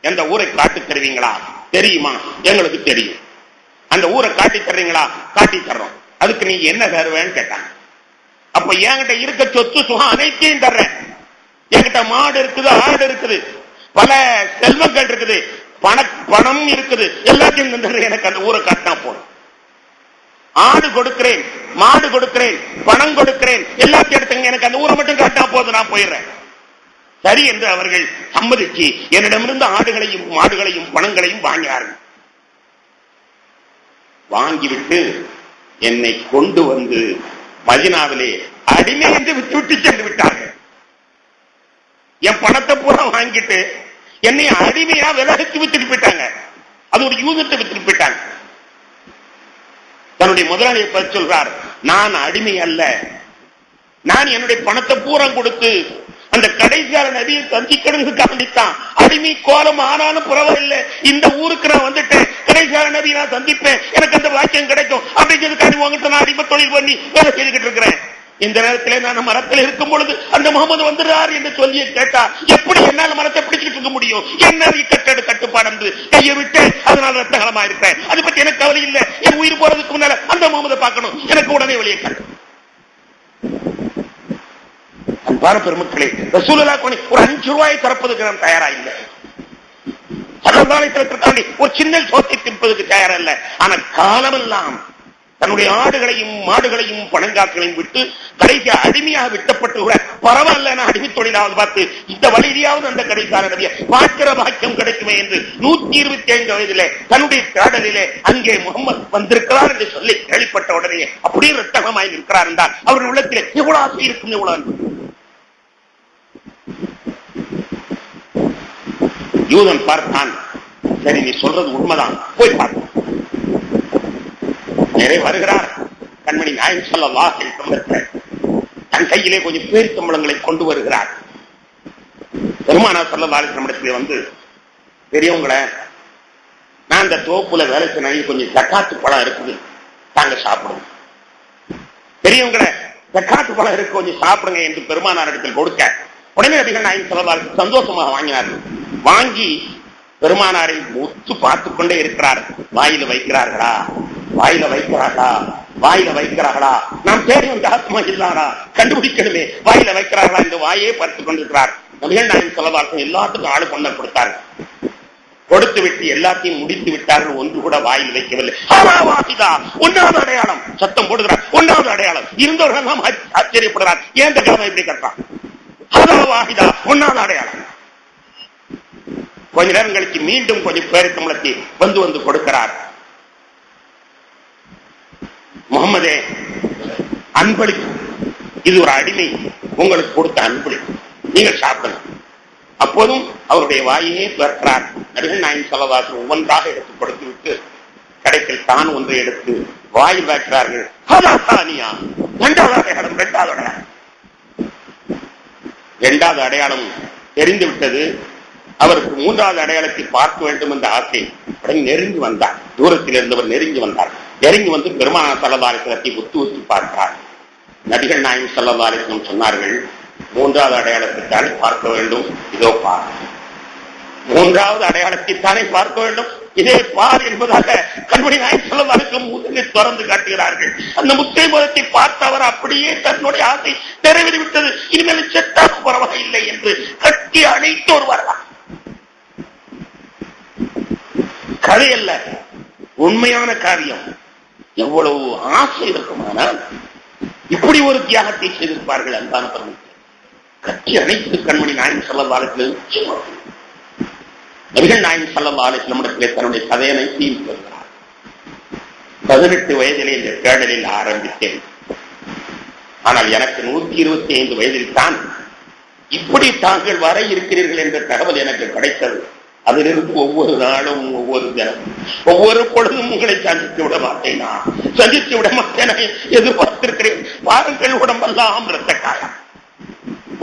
Speaker 1: எந்த ஊரை காட்டி தருவீங்களா? தெரியுமா? எங்களுக்கு தெரியும். அந்த ஊரை காட்டி தர்றீங்களா? காட்டி தர்றோம். அதுக்கு நீ என்ன தருவேன்னு கேட்டாங்க. அப்ப என்கிட்ட இருக்க சொத்து சுகம் அனைத்தையும் தர்றேன். என்கிட்ட மாடு இருக்குது, ஆடு இருக்குது, பல செல்வங்கள் இருக்குது, பணம் இருக்குது, எல்லாத்தையும் தந்துடுறேன். எனக்கு அந்த ஊரை காட்டினா போதும். ஆடு கொடுக்கிறேன், மாடு கொடுக்கிறேன், பணம் கொடுக்கிறேன், எல்லாத்தையும் எடுத்துங்க, எனக்கு அந்த ஊரை மட்டும் காட்டினா போதும், நான் போயிடுறேன். சரி என்று அவர்கள் சம்மதிச்சு என்னிடமிருந்து ஆடுகளையும் மாடுகளையும் பணங்களையும் வாங்கினார்கள். வாங்கிவிட்டு என்னை கொண்டு வந்து மதீனாவிலே அடிமை என்று விட்டு சென்று விட்டார்கள். என் பணத்தை பூரா வாங்கிட்டு என்னை அடிமையா விலகுக்கு வித்துட்டு போயிட்டாங்க. அது ஒரு யூதத்தை வித்துட்டு போயிட்டாங்க. தன்னுடைய முதலாளியை பற்றி சொல்றார், நான் அடிமை அல்ல, நான் என்னுடைய பணத்தை பூரா கொடுத்து அந்த கடைசியார நபியை சந்திக்கிறதுக்காண்டித்தான் அடிமை கோலம் ஆனாலும் பரவாயில்லை, இந்த ஊருக்கு நான் வந்துட்டேன், கடைசியார நபியை நான் சந்திப்பேன், எனக்கு அந்த வாக்கியம் கிடைக்கும் அப்படிங்கிறதுக்காண்டி உங்ககிட்ட நான் அடிமை தொழில் பண்ணி வேலை செய்துகிட்டு இருக்கிறேன். இந்த நேரத்திலே நான் மரத்தில் இருக்கும் பொழுது அந்த முகமது வந்துடுறார் என்று சொல்லி கேட்டா எப்படி என்னால மரத்தை பிடிச்சிட்டு இருக்க முடியும்? என்ன கட்டுப்பாடு என்று கையை விட்டு அதனால ரத்தகலமா இருப்பேன். அதை பத்தி எனக்கு கவலை இல்லை. என் உயிர் போறதுக்கு முன்னால அந்த முகமதை பார்க்கணும், எனக்கு உடனே வெளியே காட்டு. அன்பான பெருமக்களே, ரசூலுல்லாஹ் ஒரு 5 ரூபாயை திறப்பதற்கு நான் தயாரா இல்லை. சல்லல்லாஹு ஒரு சின்ன சோத்தை திற்பதற்கு தயாரா இல்லை. ஆனா காலமெல்லாம் தன்னுடைய ஆடுகளையும் மாடுகளையும் பணங்காக்களையும் விட்டு கடைசி அடிமையாக விட்டப்பட்டு கூட பரவாயில்ல, நான் அடிமை தொழிலாவது பார்த்து இந்த வழியாவது அந்த கடைசியான நபியை பார்க்கிற பாக்கியம் கிடைக்குமே என்று 125 வயதிலே தன்னுடைய தேடலிலே அங்கே முகமது வந்திருக்கிறார் என்று சொல்லி கேள்விப்பட்ட உடனே அப்படியே ரத்தகமாய் இருக்கிறார் என்றால் அவருடைய உள்ளத்திலே எவ்வளவு ஆசை இருக்கும், எவ்வளவு அன்பு. யூதன் பார்த்தான், சரி நீ சொல்றது உண்மைதான், போய் பார்த்தான். நேரே வருகிறார். கண்மணி நாயகம் ஸல்லல்லாஹு அலைஹி வஸல்லம் தன் கையிலே கொஞ்சம் பேரித்தம்பழங்களை கொண்டு வருகிறார். பெருமானார் ஸல்லல்லாஹு அலைஹி வஸல்லம் இடத்திலே வந்து, பெரியவங்கள நான் அந்த தோப்புல வேலை செய்ய கொஞ்சம் ஜக்காத்து பழம் இருக்குது, தாங்க சாப்பிடுங்க. பெரியவங்கள ஜக்காத்து பழம் இருக்கு, கொஞ்சம் சாப்பிடுங்க என்று பெருமானார் இடத்தில் கொடுக்க உடனே நபிகள் நாயகம் ஸல்லல்லாஹு அலைஹி வஸல்லம் சந்தோஷமாக வாங்கினார்கள். வாங்கி பெருமானாரை ஒத்து பார்த்துக் கொண்டே இருக்கிறார். வாயில வைக்கிறார்களா, வாயில வைக்கிறார்களா, வாயில வைக்கிறார்களா, நாம் தேடி வந்த ஆத்மா இல்லாரா கண்டுபிடிக்கணுமே, வாயில வைக்கிறார்களா என்று வாயே பார்த்துக் கொண்டிருக்கிறார். நபிகள் நாயகம் ஸல்லல்லாஹு அலைஹி வஸல்லம் எல்லாத்துக்கும் ஆளு கொண்டு கொடுத்தார்கள். கொடுத்து விட்டு எல்லாத்தையும் முடித்து விட்டார்கள். ஒன்று கூட வாயில் வைக்கவில்லை. ஒன்னாவது அடையாளம் சத்தம் போடுகிறார். ஒன்னாவது அடையாளம் இருந்தவர்கள் எல்லாம் ஆச்சரியப்படுகிறார். ஏன் இந்த கிழமை இப்படி கட்டான்? ஒன்னாவது அடையாளம். கொஞ்ச நேரம் கழிச்சு மீண்டும் கொஞ்சம் பேரித்தம்பழத்தை வந்து கொடுக்கிறார். முகமதே, அன்பளிப்பு, இது ஒரு அடிமை உங்களுக்கு கொடுத்த அன்பளிப்பு, நீங்கள் சாப்பிடுங்க. அப்போதும் அவருடைய வாயையே பிறக்கிறார். நபிகள் நாயகம் ஸல்லல்லாஹு அலைஹி வஸல்லம் ஒவ்வொன்றாக எடுத்து கொடுத்து விட்டு கடைசியில் தான் ஒன்றை எடுத்து வாயில் வைக்கிறார்கள். இரண்டாவது அடையாளம் தெரிந்து விட்டது. அவருக்கு மூன்றாவது அடையாளத்தை பார்க்க வேண்டும் என்ற ஆசை நெருங்கி வந்தார். தூரத்தில் இருந்தவர் நெருங்கி வந்தார். நெருங்கி வந்து பெருமானார் ஸல்லல்லாஹு அலைஹி வஸல்லம் உத்து உத்து பார்த்தார். நபிகள் நாயகம் ஸல்லல்லாஹு அலைஹி வஸல்லம் சொன்னார்கள், மூன்றாவது அடையாளத்தைத்தானே பார்க்க வேண்டும், இதோ பார். மூன்றாவது அடையாளத்தைத்தானே பார்க்க வேண்டும், இதே பார் என்பதாக கண்மணி நாயகம் ஸல்லல்லாஹு அலைஹி வஸல்லம் முதலில் திறந்து காட்டுகிறார்கள். அந்த முத்தை முகத்தை பார்த்தவர் அப்படியே தன்னுடைய ஆசை நிறைவேறிவிட்டது. இனிமேல் செத்தாலும் பரவாயில்லை என்று கட்டி அணைத்து ஒரு வரலாம். கதையல்ல, உண்மையான காரியம். எவ்வளவு ஆசை இருக்குமானால் இப்படி ஒரு தியாகத்தை செய்திருப்பார்கள். அன்பான பெருமக்களே, கட்டி அணைத்து கண்மணி நாயகம் ஸல்லல்லாஹு அலைஹி வஸல்லம் நபிகள் நாயகம் ஸல்லல்லாஹு அலைஹி வஸல்லம் தன்னுடைய கதையனை தீர்த்து வருகிறார். 18 வயதிலே இந்த தேடலில் ஆரம்பித்தேன். ஆனால் எனக்கு 125 வயதில் தான் இப்படி தாங்கள் வர இருக்கிறீர்கள் என்ற தகவல் எனக்கு கிடைத்தது. அதிலிருந்து ஒவ்வொரு நாளும் ஒவ்வொரு தினமும் ஒவ்வொரு பொழுதும் உங்களை சந்தித்து விட மாட்டேன், சந்தித்து விட மாட்டேன் எதிர்பார்த்திருக்கிறேன். பாருங்கள், உடம்பெல்லாம் இரத்த காயம்,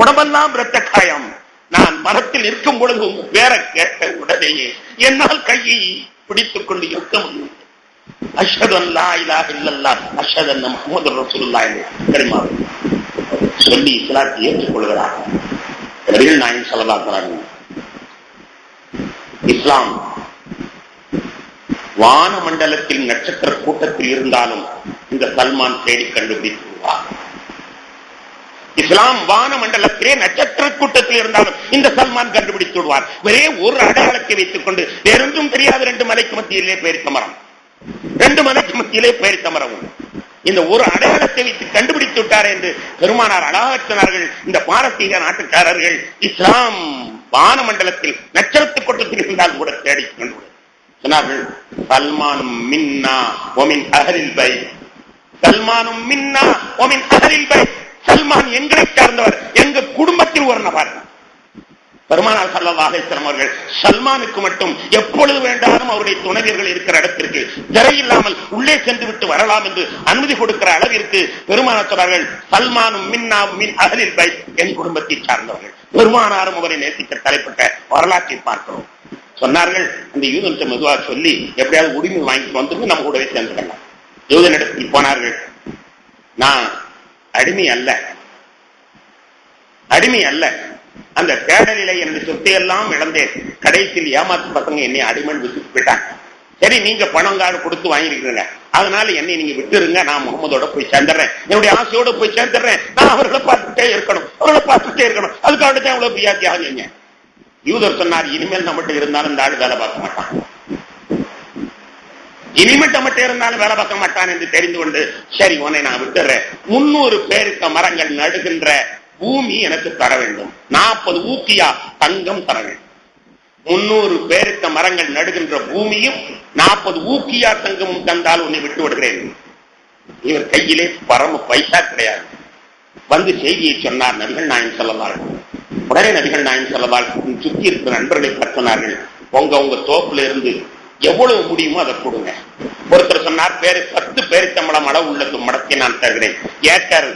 Speaker 1: உடம்பெல்லாம் இரத்த காயம். நான் மரத்தில் இருக்கும் பொழுது வேற கேட்ட உடனேயே என்னால் கையை பிடித்துக் கொண்டு இருக்க முடியும். அஷ்ஹது அல்லா இலாஹ இல்லல்லாஹ் அஷ்ஹது அன்ன முஹம்மது ரசூலுல்லாஹ் என்று கலிமாவை சொல்லி இஸ்லாத்தை ஏற்றுக்கொள்கிறார். நபிகள் நாயகம் ஸல்லல்லாஹு அலைஹி வஸல்லம் இஸ்லாம் வான மண்டலத்தில் நட்சத்திர கூட்டத்தில் இருந்தாலும் இந்த சல்மான் தேடி கண்டுபிடித்துள்ளார். இஸ்லாம் வான மண்டலத்திலே நட்சத்திர கூட்டத்தில் இருந்தாலும் இந்த சல்மான் கண்டுபிடித்து விடுவார். ஒரே ஒரு அடையாளத்தை வைத்துக் கொண்டு வேறொன்றும் தெரியாது. 2 மலைக்கு மத்தியிலே பேரித்த மரம், 2 மலைக்கு மத்தியிலே பேரித்த மரம். இந்த ஒரு அடையாளத்தை வைத்து கண்டுபிடித்து விட்டார் என்று பெருமானார் அழகாக சொன்னார்கள். இந்த பாரசீக நாட்டுக்காரர்கள் இஸ்லாம் வான மண்டலத்தில் நட்சத்திர கூட்டத்தில் இருந்தால் கூட தேடி கொண்டு சொன்னார்கள். சல்மானும் மின்னா ஒமின் அஹ்லில் பைத், சல்மானும் மின்னா ஒமின் அஹ்லில் பைத். சல்மான் எங்களை சார்ந்தவர், எங்க குடும்பத்தில் ஒரு நபர். பெருமானார் ஸல்லல்லாஹு அலைஹி வஸல்லம் அவர்கள் சல்மானுக்கு மட்டும் எப்பொழுது வேண்டாலும் அவருடைய துணைவியர்கள் இருக்கிற இடத்திற்கு திரையில்லாமல் உள்ளே சென்று விட்டு வரலாம் என்று அனுமதி கொடுக்கிற அளவிற்கு பெருமானார் சொன்னார்கள், சல்மானும் மின்னா மின் அஹ்லில் பைத், என் குடும்பத்தை சார்ந்தவர்கள். பெருமானாரும் அவரை நேசிக்க தலைப்பட்ட வரலாற்றை பார்க்கிறோம். சொன்னார்கள், அந்த யூதன் மெதுவாக சொல்லி எப்படியாவது உரிமை வாங்கி வந்து நம்ம கூடவே சேர்ந்துக்கலாம். யூதன் இடத்தில் போனார்கள். நான் அடிமை அல்ல, அடிமை அல்ல. அந்த தேடலிலே என்னுடைய சொத்தையெல்லாம் இழந்தேன். கடைசியில் ஏமாத்து பசங்க என்னை அடிமை விட்டு போயிட்டாங்க. சரி, நீங்க பணம் காடு கொடுத்து வாங்கிருக்கீங்க, அதனால என்னை நீங்க விட்டுருங்க, நான் முகமதோட போய் சேர்ந்துடுறேன், என்னுடைய ஆசையோட போய் சேர்ந்துடுறேன். நான் அவர்களை பார்த்துட்டே இருக்கணும், அவர்களை பார்த்துட்டே இருக்கணும். அதுக்காக தான் அவ்வளவு பிரியா தியாகம். யூதர் சொன்னார், இனிமேல் நம்மகிட்ட இருந்தாலும் இந்த ஆடு வேலை பார்க்க மாட்டான், இனிமேல் நம்மகிட்ட இருந்தாலும் வேலை பார்க்க மாட்டான் என்று தெரிந்து கொண்டு, சரி உன்னை நான் விட்டுறேன், 300 பேருக்கு மரங்கள் நடுகின்ற பூமி எனக்கு தர வேண்டும், 40 ஊக்கியா தங்கம் தர வேண்டும். 300 பேருக்கு மரங்கள் நடுகின்ற பூமியும் 40 ஊக்கியா தங்கமும் தந்தால் உன்னை விட்டு விடுகிறேன். இவர் கையிலே பரம பைசா கிடையாது. வந்து செய்தியை சொன்னார் நபிகள் நாயகம் ஸல்லல்லாஹு அலைஹி வஸல்லம். உடனே நபிகள் நாயகம் ஸல்லல்லாஹு அலைஹி வஸல்லம் சுற்றி இருக்கிற நண்பர்களை சொன்னார்கள், உங்க தோப்புல இருந்து எவ்வளவு முடியுமோ அதை கொடுங்க. ஒருத்தர் சொன்னார், 10 பேரித்தம்பளம் அளவு உள்ள மடத்தை நான் தருகிறேன். ஏக்கர்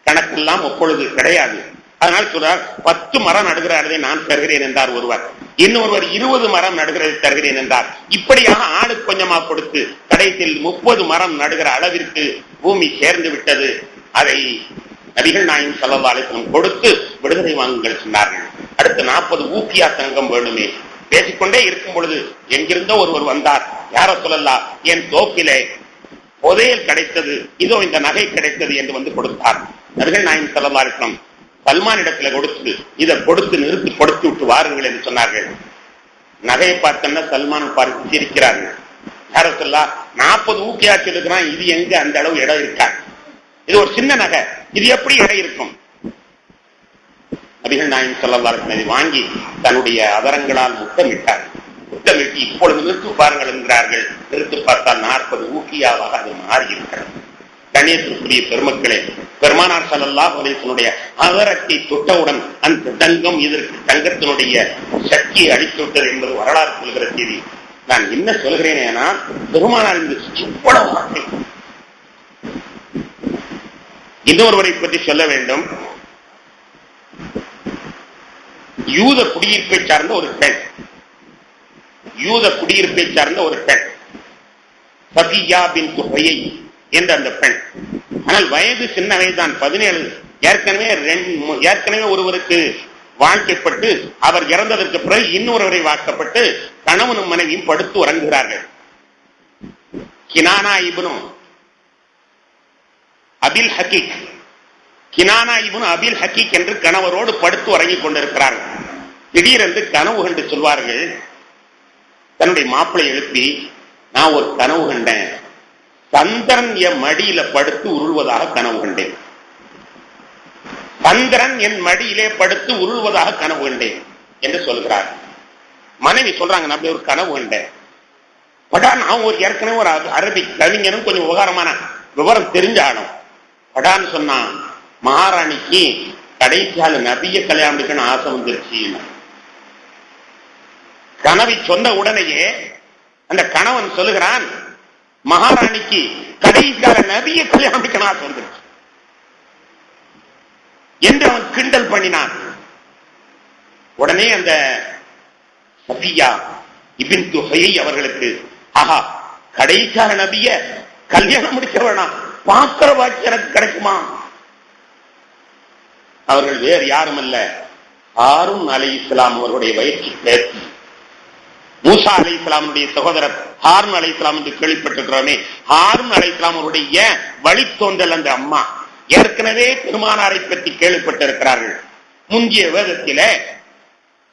Speaker 1: கணக்கெல்லாம் அப்பொழுது கிடையாது. அதனால் சொல்றார், 10 மரம் நடுகிறாரதை நான் தருகிறேன் என்றார் ஒருவர். இன்னொருவர் 20 மரம் நடுகிறதை தருகிறேன் என்றார். இப்படியாக ஆளு கொஞ்சமா கொடுத்து கடைசியில் 30 மரம் நடுகிற அளவிற்கு பூமி சேர்ந்து விட்டது. அதை நபிகள் நாயகம் ஸல்லல்லாஹு அலைஹி வஸல்லம் கொடுத்து விடுதலை வாங்குங்கள் சொன்னார்கள். அடுத்து 40 ஊக்கியா தங்கம் வேணுமே. பேசிக்கொண்டே இருக்கும் பொழுது எங்கிருந்தோ ஒருவர் வந்தார். யார சொல்லலாம், என் தோப்பிலே புதையல் கிடைத்தது, இதோ இந்த நகை கிடைத்தது என்று வந்து கொடுத்தார். நபிகள் நாயகம் ஸல்லல்லாஹு அலைஹி வஸல்லம் சல்மான் இடத்துல கொடுத்து இதை கொடுத்து நிறுத்தி கொடுத்து விட்டு வாருங்கள் என்று சொன்னார்கள். நகையை பார்த்தோன்னா சல்மான் பார்த்து சிரிக்கிறார்கள். யார சொல்லா, 40 ஊக்கியாச்சு இருக்கிறான், இது எங்க அந்த அளவு இடம் இருக்கா, இது ஒரு சின்ன நகை, இது எப்படி இடம் இருக்கும்? நபிகள் நாயகம் ஸல்லல்லாஹு அலைஹி வஸல்லம் வாங்கி தன்னுடைய அதரங்களால் முத்தமிட்டார். முத்தமிட்டு இப்பொழுது நிறுத்து பாருங்கள் என்கிறார்கள். நிறுத்து பார்த்தால் 40 ஊக்கியாவாக அது மாறி இருக்கிறது. கணேசனுடைய பெருமக்களே, பெருமானார் ஸல்லல்லாஹு அலைஹி வஸல்லம் அவரத்தை தொட்டவுடன் அந்த தங்கம் இதற்கு தங்கத்தினுடைய சக்தியை அளித்துவிட்டது என்பது வரலாறு சொல்கிற செய்தி. நான் என்ன சொல்கிறேன், பெருமானார் இவ்வளவு வார்த்தை. இன்னொருவரை பற்றி சொல்ல வேண்டும். யூத குடியிருப்பை சார்ந்த ஒரு பெண், யூத குடியிருப்பை சார்ந்த ஒரு பெண், சஃபியா பின்த் ஹுயை என்ற அந்த பெண். ஆனால் வயது சின்ன வயதுதான், 17. ஏற்கனவே ஒருவருக்கு வாழ்க்கைப்பட்டு அவர் இறந்ததற்கு பிறகு இன்னொருவரை வாக்கப்பட்டு கணவனும் மனைவியும் படுத்து உறங்குகிறார்கள். கினானா இப்னு அபில் ஹக்கீக், கினானா இப்னு அபில் ஹக்கீக் என்று கணவரோடு படுத்து உறங்கிக் கொண்டிருக்கிறார்கள். திடீரென்று கனவு கண்டு சொல்வார்கள், தன்னுடைய மாப்பிளை எழுப்பி, நான் ஒரு கனவு கண்டேன், சந்திரன் என் மடியில படுத்து உருள்வதாக கனவு கண்டேன், சந்திரன் என் மடியிலே படுத்து உருள்வதாக கனவு கண்டேன் என்று சொல்கிறார். மனைவி சொல்றாங்க, நான் ஒரு கனவு கண்டேன். படான் அவன் ஒரு ஏற்கனவே ஒரு அரபிக் கவிஞனும் கொஞ்சம் விவகாரமான விவரம் தெரிஞ்சாலும் படான்னு சொன்னான், மகாராணிக்கு கடைசியால நபிய கல்யாணம் ஆசை வந்துருச்சு. கனவை சொன்ன உடனேயே அந்த கணவன் சொல்லுகிறான், மகாராணிக்கு கடைசியால நபிய கல்யாணம் ஆசை வந்துருச்சு என்று அவன் கிண்டல் பண்ணினான். உடனே அந்த சஃபியா இபின்த் ஹுயை அவர்களுக்கு, ஆஹா, கடைசியால நபிய கல்யாணம் முடிக்க வேணாம், பாக்கிற வாட்சி எனக்கு கிடைக்குமா? அவர்கள் வேறு யாரும் அல்ல, ஹாரூன் அலைஹிஸ்ஸலாம் அவர்களுடைய வயிற்று பேச்சு. மூசா அலைஹிஸ்ஸலாமுடைய சகோதரர் ஹாரூன் அலைஹிஸ்ஸலாம் என்று கேள்விப்பட்டிருக்கிறோமே, ஹாரூன் அலைஹிஸ்ஸலாம் அவருடைய வழித்தோன்றல் அந்த அம்மா. ஏற்கனவே பெருமானாரை பற்றி கேள்விப்பட்டிருக்கிறார்கள். முந்திய வேதத்திலே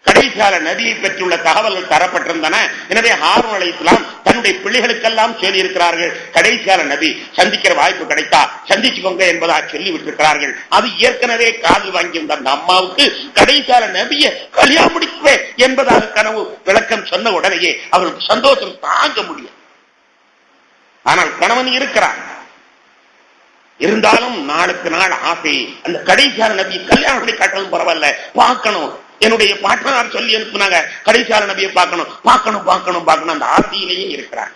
Speaker 1: கடைசியால நபியை பற்றியுள்ள தகவல்கள் தரப்பட்டிருந்தன. எனவே ஹாரூன் அலைஹிஸ்ஸலாம் தன்னுடைய பிள்ளைகளுக்கெல்லாம் சொல்லி இருக்கிறார்கள், கடைசியால நபி சந்திக்கிற வாய்ப்பு கிடைத்தா சந்திச்சுக்கோங்க என்பதாக சொல்லி விட்டிருக்கிறார்கள். அது ஏற்கனவே காதில் வாங்கியிருந்த அந்த அம்மாவுக்கு கடைசியால நபிய கல்யாணம் முடிப்பே என்பதாக கனவு விளக்கம் சொன்ன உடனேயே அவருக்கு சந்தோஷம் தாங்க முடியும். ஆனால் கணவன் இருக்கிறார், இருந்தாலும் நாளுக்கு நாள் ஆசை, அந்த கடைசியால நபியை கல்யாணம் பண்ணி காட்டணும், பரவாயில்ல, பார்க்கணும். என்னுடைய பாட்டனார் சொல்லி அனுப்புனாங்க, கடைசியால நபியை பார்க்கணும் பார்க்கணும் பார்க்கணும் பார்க்கணும், அந்த ஆசையிலேயே இருக்கிறார்.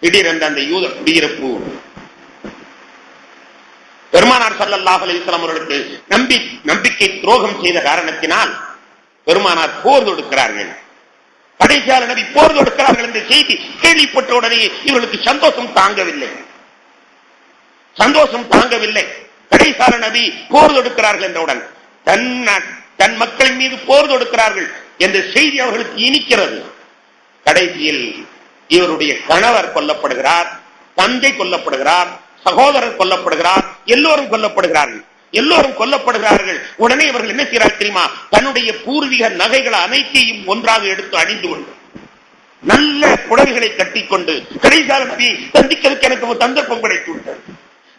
Speaker 1: திடீரென்று அந்த யூத குடியிருப்பு பெருமானார் ஸல்லல்லாஹு அலைஹி வஸல்லம் அவர்களுக்கு நம்பிக்கை துரோகம் செய்த காரணத்தினால் பெருமானார் போர் தொடுக்கிறார்கள். கடைசியால நபி போர் தொடுக்கிறார்கள் என்ற செய்தி கேள்விப்பட்ட உடனே இவர்களுக்கு சந்தோஷம் தாங்கவில்லை, சந்தோஷம் தாங்கவில்லை. கடைசியால நபி போர் தொடுக்கிறார்கள் என்றவுடன் தன் மக்களின் மீது போர் தொடுக்கிறார்கள் என்ற செய்தி அவர்களுக்கு இனிக்கிறது. கடைசியில் இவருடைய கணவர் கொல்லப்படுகிறார், தந்தை கொல்லப்படுகிறார், சகோதரர் கொல்லப்படுகிறார், எல்லோரும் கொல்லப்படுகிறார்கள், எல்லோரும் கொல்லப்படுகிறார்கள். உடனே இவர்கள் என்ன செய்கிறார் தெரியுமா? தன்னுடைய பூர்வீக நகைகள் அனைத்தையும் ஒன்றாக எடுத்து அணிந்து கொண்டு நல்ல புடவைகளை கட்டிக்கொண்டு கடைசியால நபியை சந்திக்கிறதுக்கு எனக்கு ஒரு சந்தர்ப்பம் கிடைத்து விட்டது,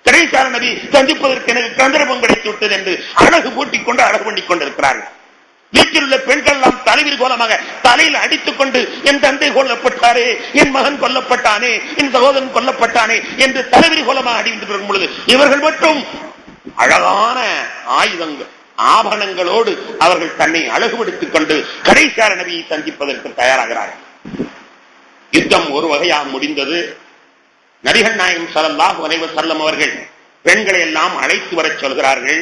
Speaker 1: கடைசியால நபி சந்திப்பதற்கு எனக்கு சந்தர்ப்பம் கிடைத்து விட்டது என்று அழகு பூட்டிக் கொண்டு அழகு பண்ணிக் கொண்டிருக்கிறார்கள். வீட்டில் உள்ள பெண்கள் எல்லாம் தலைவிரி கோலமாக தலையில் அடித்துக் கொண்டு, என் தந்தை கொல்லப்பட்டாரே, என் மகன் கொல்லப்பட்டானே, என் சகோதரன் கொல்லப்பட்டானே என்று தலைவிரி கோலமாக அடித்து வரும் பொழுது இவர்கள் மட்டும் அழகான ஆயுதங்கள் ஆபரணங்களோடு அவர்கள் தன்னை அழகுபடுத்திக் கொண்டு கடைசியால நபியை சந்திப்பதற்கு தயாராகிறார்கள். யுத்தம் ஒரு வகையாக முடிந்தது. நபிகள் நாயகம் ஸல்லல்லாஹு அலைஹி வஸல்லம் அவர்கள் பெண்களை எல்லாம் அழைத்து வரச் சொல்கிறார்கள்.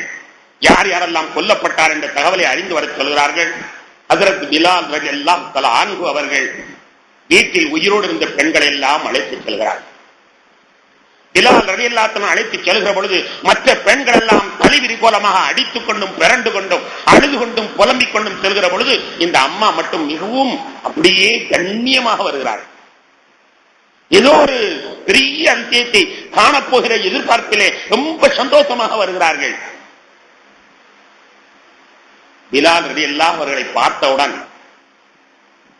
Speaker 1: யார் யாரெல்லாம் கொல்லப்பட்டார் என்ற தகவலை அறிந்து வரச் சொல்கிறார்கள். ஹஜ்ரத் பிலால் ரலியல்லாஹு தஆலா அன்ஹு அவர்கள் வீட்டில் உயிரோடு இருந்த பெண்களை எல்லாம் அழைத்துச் செல்கிறார்கள். பிலால் ரலியல்லாஹு தஆலா அழைத்து செல்கிற பொழுது மற்ற பெண்கள் எல்லாம் தலைவிரி கோலமாக அடித்துக் கொண்டும் பிறண்டு கொண்டும் அழுது கொண்டும் புலம்பிக் கொண்டும் செல்கிற பொழுது இந்த அம்மா மட்டும் மிகவும் அப்படியே கண்ணியமாக வருகிறார். ஏதோ ஒரு பெரிய அந்தியத்தை காணப்போகிற எதிர்பார்ப்பிலே ரொம்ப சந்தோஷமாக வருகிறார்கள். பிலால் ரலியல்லாஹு அவர்களை பார்த்தவுடன்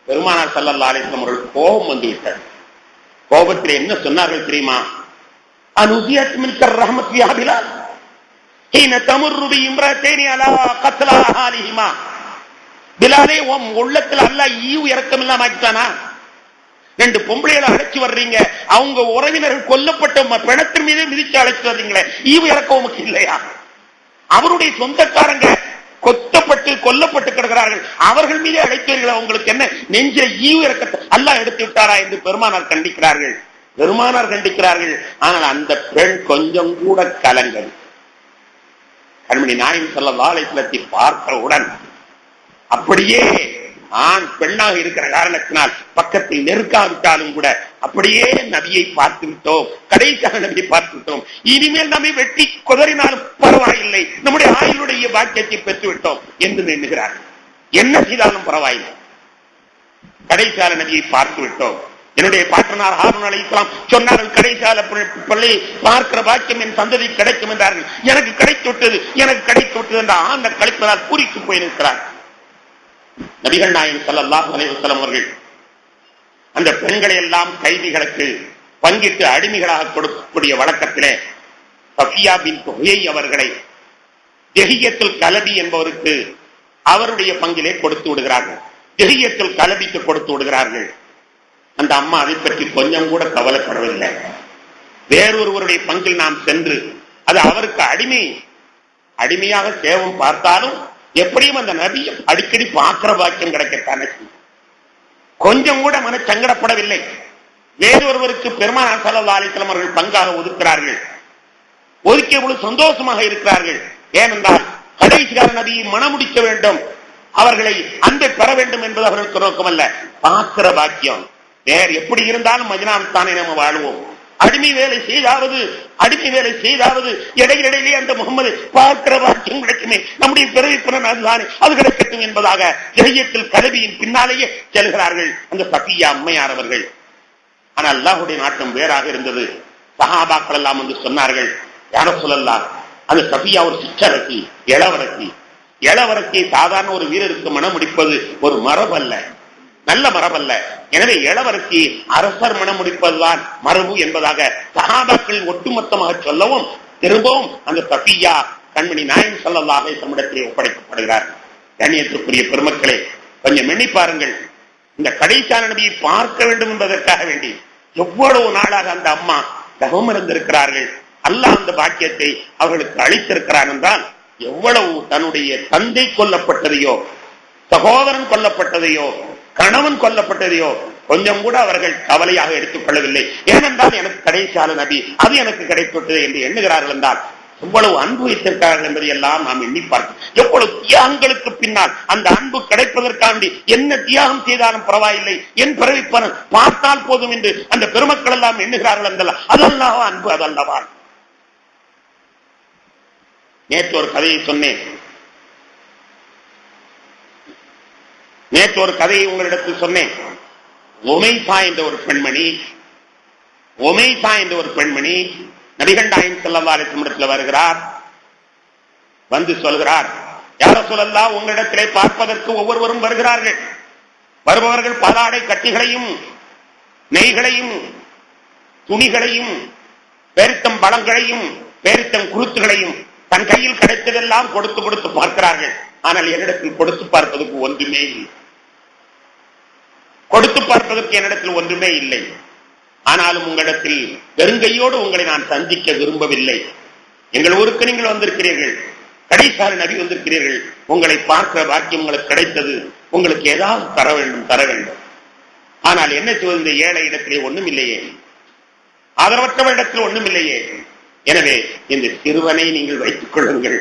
Speaker 1: பெருமானார் ஸல்லல்லாஹு அலைஹி வஸல்லம் அவர்கள் கோபம் வந்துவிட்டது. கோபத்தில் என்ன சொன்னார்கள் தெரியுமா? அனுதியத் மின்க ரஹ்மத் யா பிலால் ஹீன தமுர்ரு பி இம்ரத்தைனி அலா கத்லா அஹாலிஹிமா. பிலாலே உன் உள்ளத்தில் அல்லாஹ் ஈவு இரக்கம் இல்லாம ஆக்கிட்டானா? 2 பொம்பளைகளை அழைச்சு வர்றீங்க, அவங்க உறவினர்கள் கொல்லப்பட்ட பிணத்தின் மீதே மிதிச்சு அழைச்சு வர்றீங்களே, ஈவு இறக்கம் உமக்கு இல்லையா? அவருடைய சொந்தக்காரங்க கொத்தப்பட்டு கொல்லப்பட்டு கிடக்கிறார்கள், அவர்கள் மீதே அழைத்தவர்கள், உங்களுக்கு என்ன நெஞ்சில ஈவு இறக்கத்தை அல்லாஹ் எடுத்து விட்டாரா என்று பெருமானார் கண்டிக்கிறார்கள். ஆனால் அந்த பெண் கொஞ்சம் கூட கலங்கல். கண்மணி நாயகம் ஸல்லல்லாஹு அலைஹி வஸல்லம் பார்த்தவுடன் அப்படியே ஆண் பெண்ணாக இருக்கிற காரணத்தினால் பக்கத்தில் நெருக்காவிட்டாலும் கூட அப்படியே நபியை பார்த்து விட்டோம், கடைசியாக நபியை பார்த்து விட்டோம், இனிமேல் நம்மை வெட்டி குதறினாலும் பரவாயில்லை, நம்முடைய ஆயுளுடைய பாக்கியத்தை பெற்று விட்டோம் என்று எண்ணுகிறார்கள். என்ன செய்தாலும் பரவாயில்லை, கடைசியால நபியை பார்த்து விட்டோம். என்னுடைய பாட்டனார் ஹாரூன் அலைஹிஸ்ஸலாம் சொன்னார்கள், கடைசியால பிள்ளை பார்க்கிற பாக்கியம் என் சந்ததி கிடைக்கும் என்றார்கள். எனக்கு கிடைத்து விட்டது என்ற ஆண்ட கழிப்பதால் பூரித்து போயிருக்கிறார். நபிகள் நாயகம் ஸல்லல்லாஹு அலைஹி வஸல்லம் அவர்கள் அந்த பெண்களை எல்லாம் கைதிகளுக்கு பங்கிட்டு அடிமைகளாக கொடுக்கக்கூடிய வழக்கத்திலே சஃபியா பின்த் ஹுயை அவர்களை ஜஹியத்துல் கலபி என்பவருக்கு அவருடைய பங்கிலே கொடுத்து விடுகிறார்கள். ஜஹியத்துல் கலபிக்கு கொடுத்து விடுகிறார்கள். அந்த அம்மா அதை பற்றி கொஞ்சம் கூட கவலைப்படவில்லை. வேறொருவருடைய பங்கில் நாம் சென்று அது அவருக்கு அடிமையாக சேவம் பார்த்தாலும் எப்படியும் அந்த நபியை அடிக்கடி பார்க்கிற பாக்கியம் கிடைக்கத்தானே, கொஞ்சம் கூட மன சங்கடப்படவில்லை. வேறொருவருக்கு பெருமானார் ஸல்லல்லாஹு அலைஹி வஸல்லம் அவர்கள் பங்காக ஒதுக்கிறார்கள். ஒதுக்கிய பொழுது சந்தோஷமாக இருக்கிறார்கள். ஏனென்றால் கடைசிகார நபியை மனமுடிக்க வேண்டும், அவர்களை அன்பை பெற வேண்டும் என்பது அவர்களுக்கு நோக்கமல்ல, பார்க்கிற பாக்கியம். வேறு எப்படி இருந்தாலும் மதீனாவில் தானே நம்ம வாழ்வோம். அடிமை வேலை செய்தாவது இடையிடையிலே அந்த முகமது பார்க்கிற பாக்கியம் கிடைக்குமே, நம்முடைய பிறவி புலன் அதுதானே, அது கிடைக்கட்டும் என்பதாக ஜஹியத்துல் கலபியின் பின்னாலேயே செல்கிறார்கள் அந்த சஃபியா அம்மையார் அவர்கள். ஆனால் அல்லாஹ்வுடைய நாட்டம் வேறாக இருந்தது. சஹாபாக்கள் எல்லாம் வந்து சொன்னார்கள், யா ரசூலல்லாஹ், அந்த சஃபியா ஒரு சிற்றரசி, இளவரசி சாதாரண ஒரு வீரருக்கு மனம் முடிப்பது ஒரு மரபல்ல, நல்ல மரபல்ல. எனவே இளவரசி அரசர் மனம் முடிப்பதுதான் மரபு என்பதாக சஹாபாக்கள் ஒட்டுமொத்தமாக சொல்லவும் திரும்பவும் அந்த சஃபியா கண்மணி நாயகம் ஸல்லல்லாஹு அலைஹி வஸல்லம் இடத்திலே ஒப்படைக்கப்படுகிறார். கண்ணியத்துக்குரிய பெருமக்களே, கொஞ்சம் எண்ணி பாருங்கள், இந்த கடைசியான நபியை பார்க்க வேண்டும் என்பதற்காக வேண்டி எவ்வளவு நாளாக அந்த அம்மா தவம் இருந்திருக்கிறார்கள். அல்லாஹ் அந்த பாக்கியத்தை அவர்களுக்கு அளித்திருக்கிறார் என்றால் எவ்வளவு தன்னுடைய தந்தை கொல்லப்பட்டதையோ, சகோதரன் கொல்லப்பட்டதையோ, கணவன் கொல்லப்பட்டதையோ கொஞ்சம் கூட அவர்கள் கவலையாக எடுத்துக் கொள்ளவில்லை. ஏனென்றால் எனக்கு கடைசியான நபி, அது எனக்கு கிடைத்துவிட்டது என்று எண்ணுகிறார்கள் என்றால் எவ்வளவு அன்பு வைத்திருக்கிறார்கள் என்பதை எல்லாம் நாம் எண்ணி பார்க்கிறோம். எவ்வளவு தியாகங்களுக்கு பின்னால் அந்த அன்பு கிடைப்பதற்காண்டி என்ன தியாகம் செய்தாலும் பரவாயில்லை, என் பிறவிப்பன பார்த்தால் போதும் என்று அந்த பெருமக்கள் எல்லாம் எண்ணுகிறார்கள் என்றல்ல, அதல்லவா அன்பு, அதல்லவா. நேற்று ஒரு கதையை சொன்னேன், உங்களிடத்தில் சொன்னேன். ஒமைசா என்ற ஒரு பெண்மணி நபிகள் நாயகம் ஸல்லல்லாஹு அலைஹி வஸல்லம் வருகிறார். வந்து சொல்கிறார், யா ரசூலல்லாஹ், உங்களிடத்திலே பார்ப்பதற்கு ஒவ்வொருவரும் வருகிறார்கள். வருபவர்கள் பாலாடை கட்டிகளையும் நெய்களையும் துணிகளையும் பேரித்தம் பழங்களையும் பேரித்தம் குருத்துகளையும் தன் கையில் கிடைத்ததெல்லாம் கொடுத்து பார்க்கிறார்கள். ஆனால் என்னிடத்தில் கொடுத்து பார்ப்பதற்கு ஒன்றுமே இல்லை. ஆனாலும் உங்களிடத்தில் பெருங்கையோடு உங்களை நான் சந்திக்க விரும்பவில்லை. எங்கள் ஊருக்கு நீங்கள் வந்திருக்கிறீர்கள், கடைசாரி நபி வந்திருக்கிறீர்கள், உங்களை பார்க்கிற பாக்கியம் உங்களுக்கு கிடைத்தது, உங்களுக்கு ஏதாவது தர வேண்டும். ஆனால் என்ன செய்வது, இந்த ஏழை இடத்திலே ஒண்ணும் இல்லையே, ஆதரவற்றவரிடத்தில் ஒண்ணும் இல்லையே. எனவே இந்த சிறுவனை நீங்கள் வைத்துக் கொள்ளுங்கள்,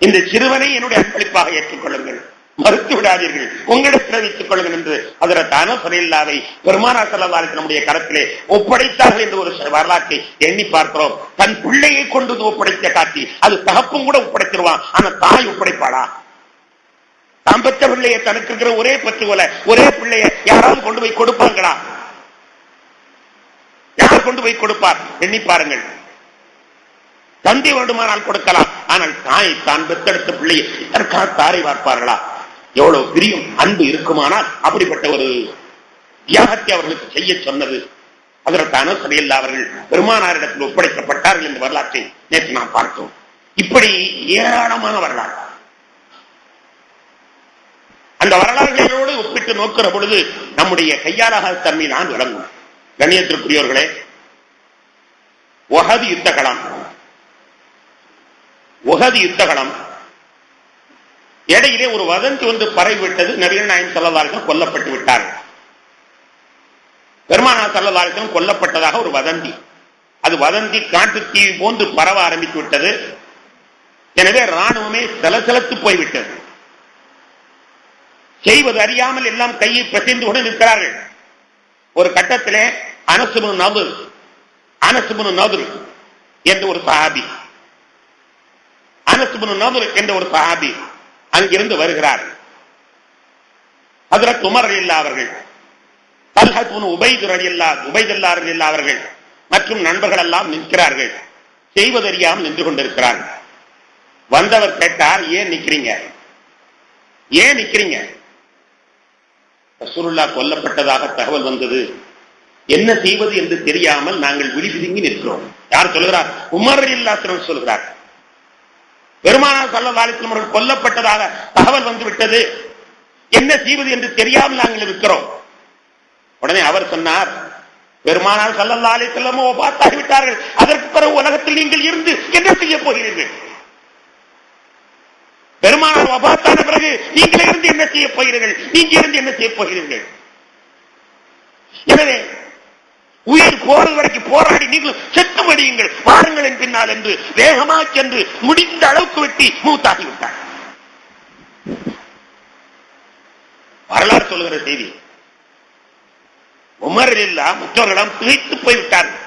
Speaker 1: இந்த சிறுவனை என்னுடைய அன்பளிப்பாக ஏற்றுக்கொள்ளுங்கள், மறுத்து விடாதீர்கள், உங்களிடத்தில் வைத்துக் கொள்ளுங்கள் என்று ஹஜ்ரத் அனஸ் ரலியல்லாஹு பெருமானார் ஸல்லல்லாஹு அலைஹி வஸல்லம் நம்முடைய கரத்திலே ஒப்படைத்தார்கள் என்று ஒரு வரலாற்றை எண்ணி பார்க்கிறோம். தன் பிள்ளையை கொண்டு ஒப்படைத்த காட்சி, அது தகப்பும் கூட ஒப்படைச்சிருவான், ஆனா தாய் ஒப்படைப்பாளா? தாம் பெற்ற பிள்ளையை, தனக்கு இருக்கிற ஒரே பற்றுவல ஒரே பிள்ளைய யாராவது கொண்டு போய் கொடுப்பாங்களா? யார் கொண்டு போய் கொடுப்பார்? எண்ணி பாருங்கள். தந்தை வேண்டுமானால் கொடுக்கலாம், ஆனால் தாய் தான் பெற்றெடுத்த பிள்ளையை இதற்காக தாரை பார்ப்பார்களா? எவ்வளவு பிரியும் அன்பு இருக்குமானால் அப்படிப்பட்ட ஒரு தியாகத்தை அவர்களுக்கு செய்ய சொன்னது ஹஜ்ரத் அனஸ் ரலியல்லாஹு அவர்கள் பெருமானாரிடத்தில் ஒப்படைக்கப்பட்டார்கள் என்ற வரலாற்றை நேற்று நாம் பார்த்தோம். இப்படி ஏராளமான வரலாறு. அந்த வரலாறுகளோடு ஒப்பிட்டு விட்டு நோக்கிற பொழுது நம்முடைய கையாளாக தன்மை நான் விளங்கும். கண்ணியத்திற்குரியவர்களே, உஹது யுத்தகலம் இடையிலே ஒரு வதந்தி வந்து பரவிவிட்டது. நபிகள் நாயகம் ஸல்லல்லாஹு அலைஹி வஸல்லம் கொல்லப்பட்டு விட்டார்கள். பெருமானார் ஸல்லல்லாஹு அலைஹி வஸல்லம் கொல்லப்பட்டதாக ஒரு வதந்தி. அது வதந்தி காட்டு தீ போன்று பரவ ஆரம்பித்து விட்டது. எனவே ராணுவமே சலசலத்து போய்விட்டது. செய்வது அறியாமல் எல்லாம் கையை பிசைந்து கொண்டு நிற்கிறார்கள். ஒரு கட்டத்திலே அனஸ் இப்னு நதுர் என்ற ஒரு சஹாபி அங்கிருந்து வருகிறார். ஹஜ்ரத் உமர் ரலியல்லாஹு அவர்கள், தல்ஹா இப்னு உபைதுல்லாஹ் ரலியல்லாஹு அவர்கள் மற்றும் நண்பர்கள் எல்லாம் நிற்கிறார்கள். செய்வதறியாமல் நின்று கொண்டிருக்கிறார்கள். வந்தவர் கேட்டார், ஏன் நிக்கிறீங்க? ரசூலுல்லாஹ் கொல்லப்பட்டதாக தகவல் வந்தது, என்ன செய்வது என்று தெரியாமல் நாங்கள் விழிபிதுங்கி நிற்கிறோம். யார் சொல்கிறார்? உமர் ரலியல்லாஹு அன்ஹு சொல்கிறார். பெருமானார் ஸல்லல்லாஹு அலைஹி வஸல்லம் அவர்கள் கொல்லப்பட்டதாக தகவல் வந்து விட்டது, என்ன செய்வது என்று தெரியாமல் நாங்கள் இருக்கிறோம். உடனே அவர் சொன்னார், பெருமானார் ஸல்லல்லாஹு அலைஹி வஸல்லம் வஃபாத்தாகிவிட்டார்கள், அதற்கு பிறகு உலகத்தில் நீங்கள் இருந்து என்ன செய்ய போகிறீர்கள்? பெருமானார் வஃபாத்தான பிறகு நீங்கள் இருந்து என்ன செய்ய போகிறீர்கள்? எனவே உயிர் போறது வரைக்கும் போராடி நீங்கள் செத்து மடியுங்கள், வாருங்களின் பின்னால் என்று வேகமாக சென்று முடிந்த அளவுக்கு வெட்டி மூத்தாகிவிட்டார். வரலாறு சொல்லுகிற செய்தி. உமர் ரலியல்லாஹு மற்றவர்களிடம் திகைத்து போய்விட்டார்கள்.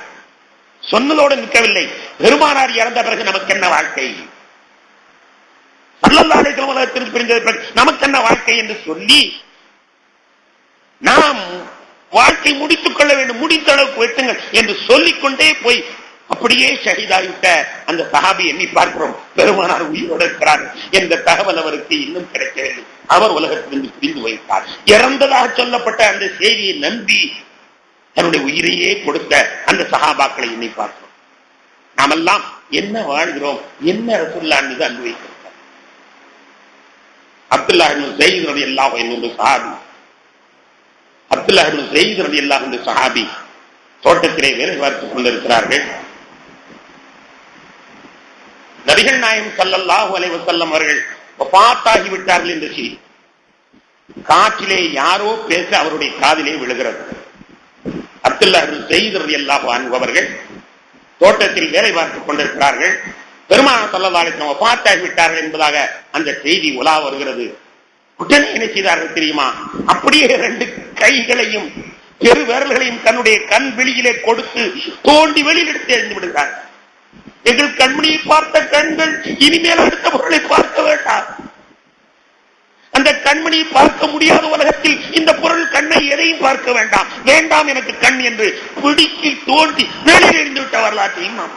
Speaker 1: சொன்னதோடு நிற்கவில்லை, பெருமானார் இறந்த பிறகு நமக்கு என்ன வாழ்க்கை, ஸல்லல்லாஹு அலைஹி வஸல்லம் உலகத்திற்கு பிரிந்தது பிறகு நமக்கு என்ன வாழ்க்கை என்று சொல்லி நாம் வாழ்க்கை முடித்துக் கொள்ள வேண்டும், முடிந்த அளவுக்கு வெட்டுங்கள் என்று சொல்லிக்கொண்டே போய் அப்படியே ஷஹீதாகிவிட்ட அந்த சஹாபி எண்ணி பார்க்கிறோம். பெருமானார் உயிரோடு இருக்கிறார் என்ற தகவல் அவருக்கு இன்னும் கிடைக்கவில்லை. அவர் உலகத்திலிருந்து பிரிந்து வைத்தார். இறந்ததாக சொல்லப்பட்ட அந்த செய்தியை நம்பி தன்னுடைய உயிரையே கொடுத்த அந்த சஹாபாக்களை எண்ணி பார்க்கிறோம். நாமெல்லாம் என்ன வாழ்கிறோம், என்ன ரசூலுல்லாஹ் மீது அன்பு வைக்கிறோம். அப்துல்லாஹ் இப்னு ஸைத் ரலியல்லாஹு அன்ஹு சஹாபி தோட்டத்திலே வேலை பார்த்துக் கொண்டிருக்கிறார்கள். நபிகள் நாயகம் ஸல்லல்லாஹு அலைஹி வஸல்லம் அவர்கள் வஃபாத்தாகி விட்டார்கள் என்ற செய்தி காற்றிலே யாரோ பேச அவருடைய காதிலே விழுகிறது. அப்துல்லாஹ் இப்னு ஸைத் ரலியல்லாஹு அன்ஹு அவர்கள் தோட்டத்தில் வேலை பார்த்துக் கொண்டிருக்கிறார்கள். பெருமானார் ஸல்லல்லாஹு அலைஹி வஸல்லம் வஃபாத்தாகி விட்டார்கள் என்பதாக அந்த செய்தி உலா வருகிறது. உடனே என்ன செய்தார்கள் தெரியுமா? அப்படியே 2 கைகளையும் பெரு விரல்களையும் தன்னுடைய கண் வெளியிலே கொடுத்து தோண்டி வெளியில் எடுத்து எறிந்து விடுகிறார்கள். எங்கள் கண்மணியை பார்த்த கண்கள் இனிமேல் அடுத்த பொருளை பார்க்க வேண்டாம். அந்த கண்மணியை பார்க்க முடியாத உலகத்தில் இந்த பொருள் கண்ணை எதையும் பார்க்க வேண்டாம், வேண்டாம் எனக்கு கண் என்று பிடிக்கி தோண்டி வெளியில் எறிந்து விட்ட வரலாற்றையும் நாம்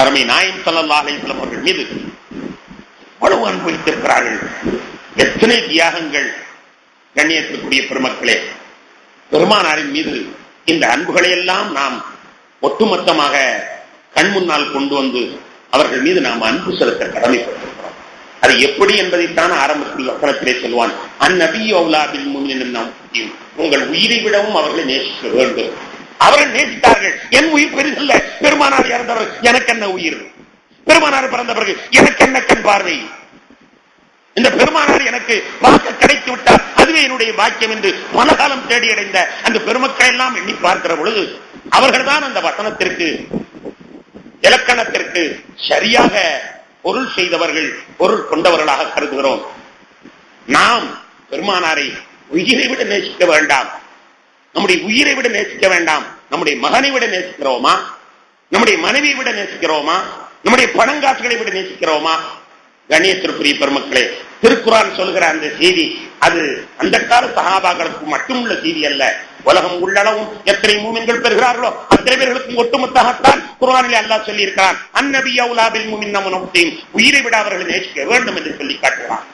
Speaker 1: அருமை நாயகம் ஸல்லல்லாஹு அலைஹி வஸல்லம் அவர்கள் மீது அவ்வளவு அன்பு வைத்திருக்கிறார்கள். எத்தனை தியாகங்கள்! கண்ணியத்திற்குரிய பெருமக்களே, பெருமானாரின் மீது இந்த அன்புகளை எல்லாம் நாம் ஒட்டுமொத்தமாக கண் முன்னால் கொண்டு வந்து அவர்கள் மீது நாம் அன்பு செலுத்த கடமைப்பட்டிருக்கிறோம். அது எப்படி என்பதைத்தான் ஆரம்பத்தில் வசனத்திலே சொல்வான், அந்நபியு அவுலா பில் முஃமினீன, உங்கள் உயிரை விடவும் அவர்களை நேசிக்க வேண்டும். அவர்கள் நேசித்தார்கள். என் உயிர் பெரிதல்ல, பெருமானார் இறந்தவர் எனக்கு என்ன உயிர், பெருமானார் பிறந்த பிறகு எனக்கு என்ன கண் பார்வை, இந்த பெருமானார் எனக்கு வாக்கு கிடைத்து விட்டார், அதுவே என்னுடைய பாக்கியம் என்று பலகாலம் தேடி அடைந்த அந்த பெருமக்கள் எல்லாம் எண்ணி பார்க்கிற பொழுது அவர்கள் தான் அந்த வசனத்திற்கு இலக்கணத்திற்கு சரியாக பொருள் செய்தவர்கள், பொருள் கொண்டவர்களாக கருதுகிறோம். நாம் பெருமானாரை உயிரை விட நேசிக்க வேண்டாம், நம்முடைய உயிரை விட நேசிக்க வேண்டாம். நம்முடைய மகனை விட நேசிக்கிறோமா? நம்முடைய மனைவியை விட நேசிக்கிறோமா? நம்முடைய பணங்காசுகளை விட நேசிக்கிறோமா? கண்ணியத்திற்குரிய பெருமக்களே, திருக்குர்ஆன் சொல்கிற அந்த செய்தி அது அந்த கால சஹாபாக்களுக்கு மட்டும் உள்ள செய்தி அல்ல. உலகம் உள்ளளவும் எத்தனை மூமின்கள் பெறுகிறார்களோ அத்தனை பேர்களுக்கும் ஒட்டுமொத்தமாகத்தான் குர்ஆனிலே அல்லாஹ் சொல்லி இருக்கிறான், அந்நபியு அவுலா பில் முஃமினீன, உயிரை விட அவர்களை நேசிக்க வேண்டும் என்று சொல்லி காட்டுகிறான்.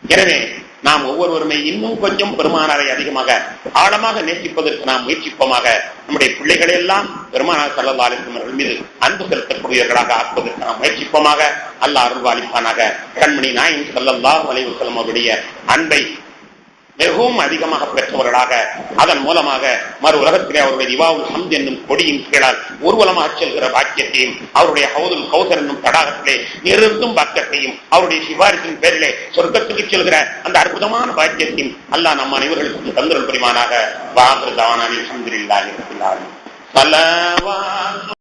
Speaker 1: எனவே நாம் ஒவ்வொருவருமே இன்னும் கொஞ்சம் பெருமானாரை அதிகமாக ஆழமாக நேசிப்பதற்கு நாம் முயற்சிப்போமாக. நம்முடைய பிள்ளைகளை எல்லாம் பெருமானார் ஸல்லல்லாஹு அலைஹி வஸல்லம் அவர்கள் மீது அன்பு செலுத்தக்கூடியவர்களாக ஆக்குவதற்கு நாம் முயற்சிப்போமாக. அல்லாஹ் அருள்வாளிப்பானாக. கண்மணி நாயகம் ஸல்லல்லாஹு அலைஹி வஸல்லம் அவருடைய அன்பை மிகவும் அதிகமாக பெற்றவர்களாக, அதன் மூலமாக மறு உலகத்திலே அவருடைய ரிவாவுல் ஹம்த் என்னும் கொடியின் கீழால் ஊர்வலமாக செல்கிற பாக்கியத்தையும், அவருடைய ஹவுதுல் கௌசர் என்னும் தடாகத்திலே நிறுத்தும் பாக்கியத்தையும், அவருடைய சிபாரிசின் பேரிலே சொர்க்கத்துக்கு செல்கிற அந்த அற்புதமான பாக்கியத்தையும் அல்லாஹ் நம் அனைவர்களுக்கும் தந்தருள் புரிவானாக. வாஹிரு தஅவானா அல்ஹம்துலில்லாஹி ரப்பில் ஆலமீன்.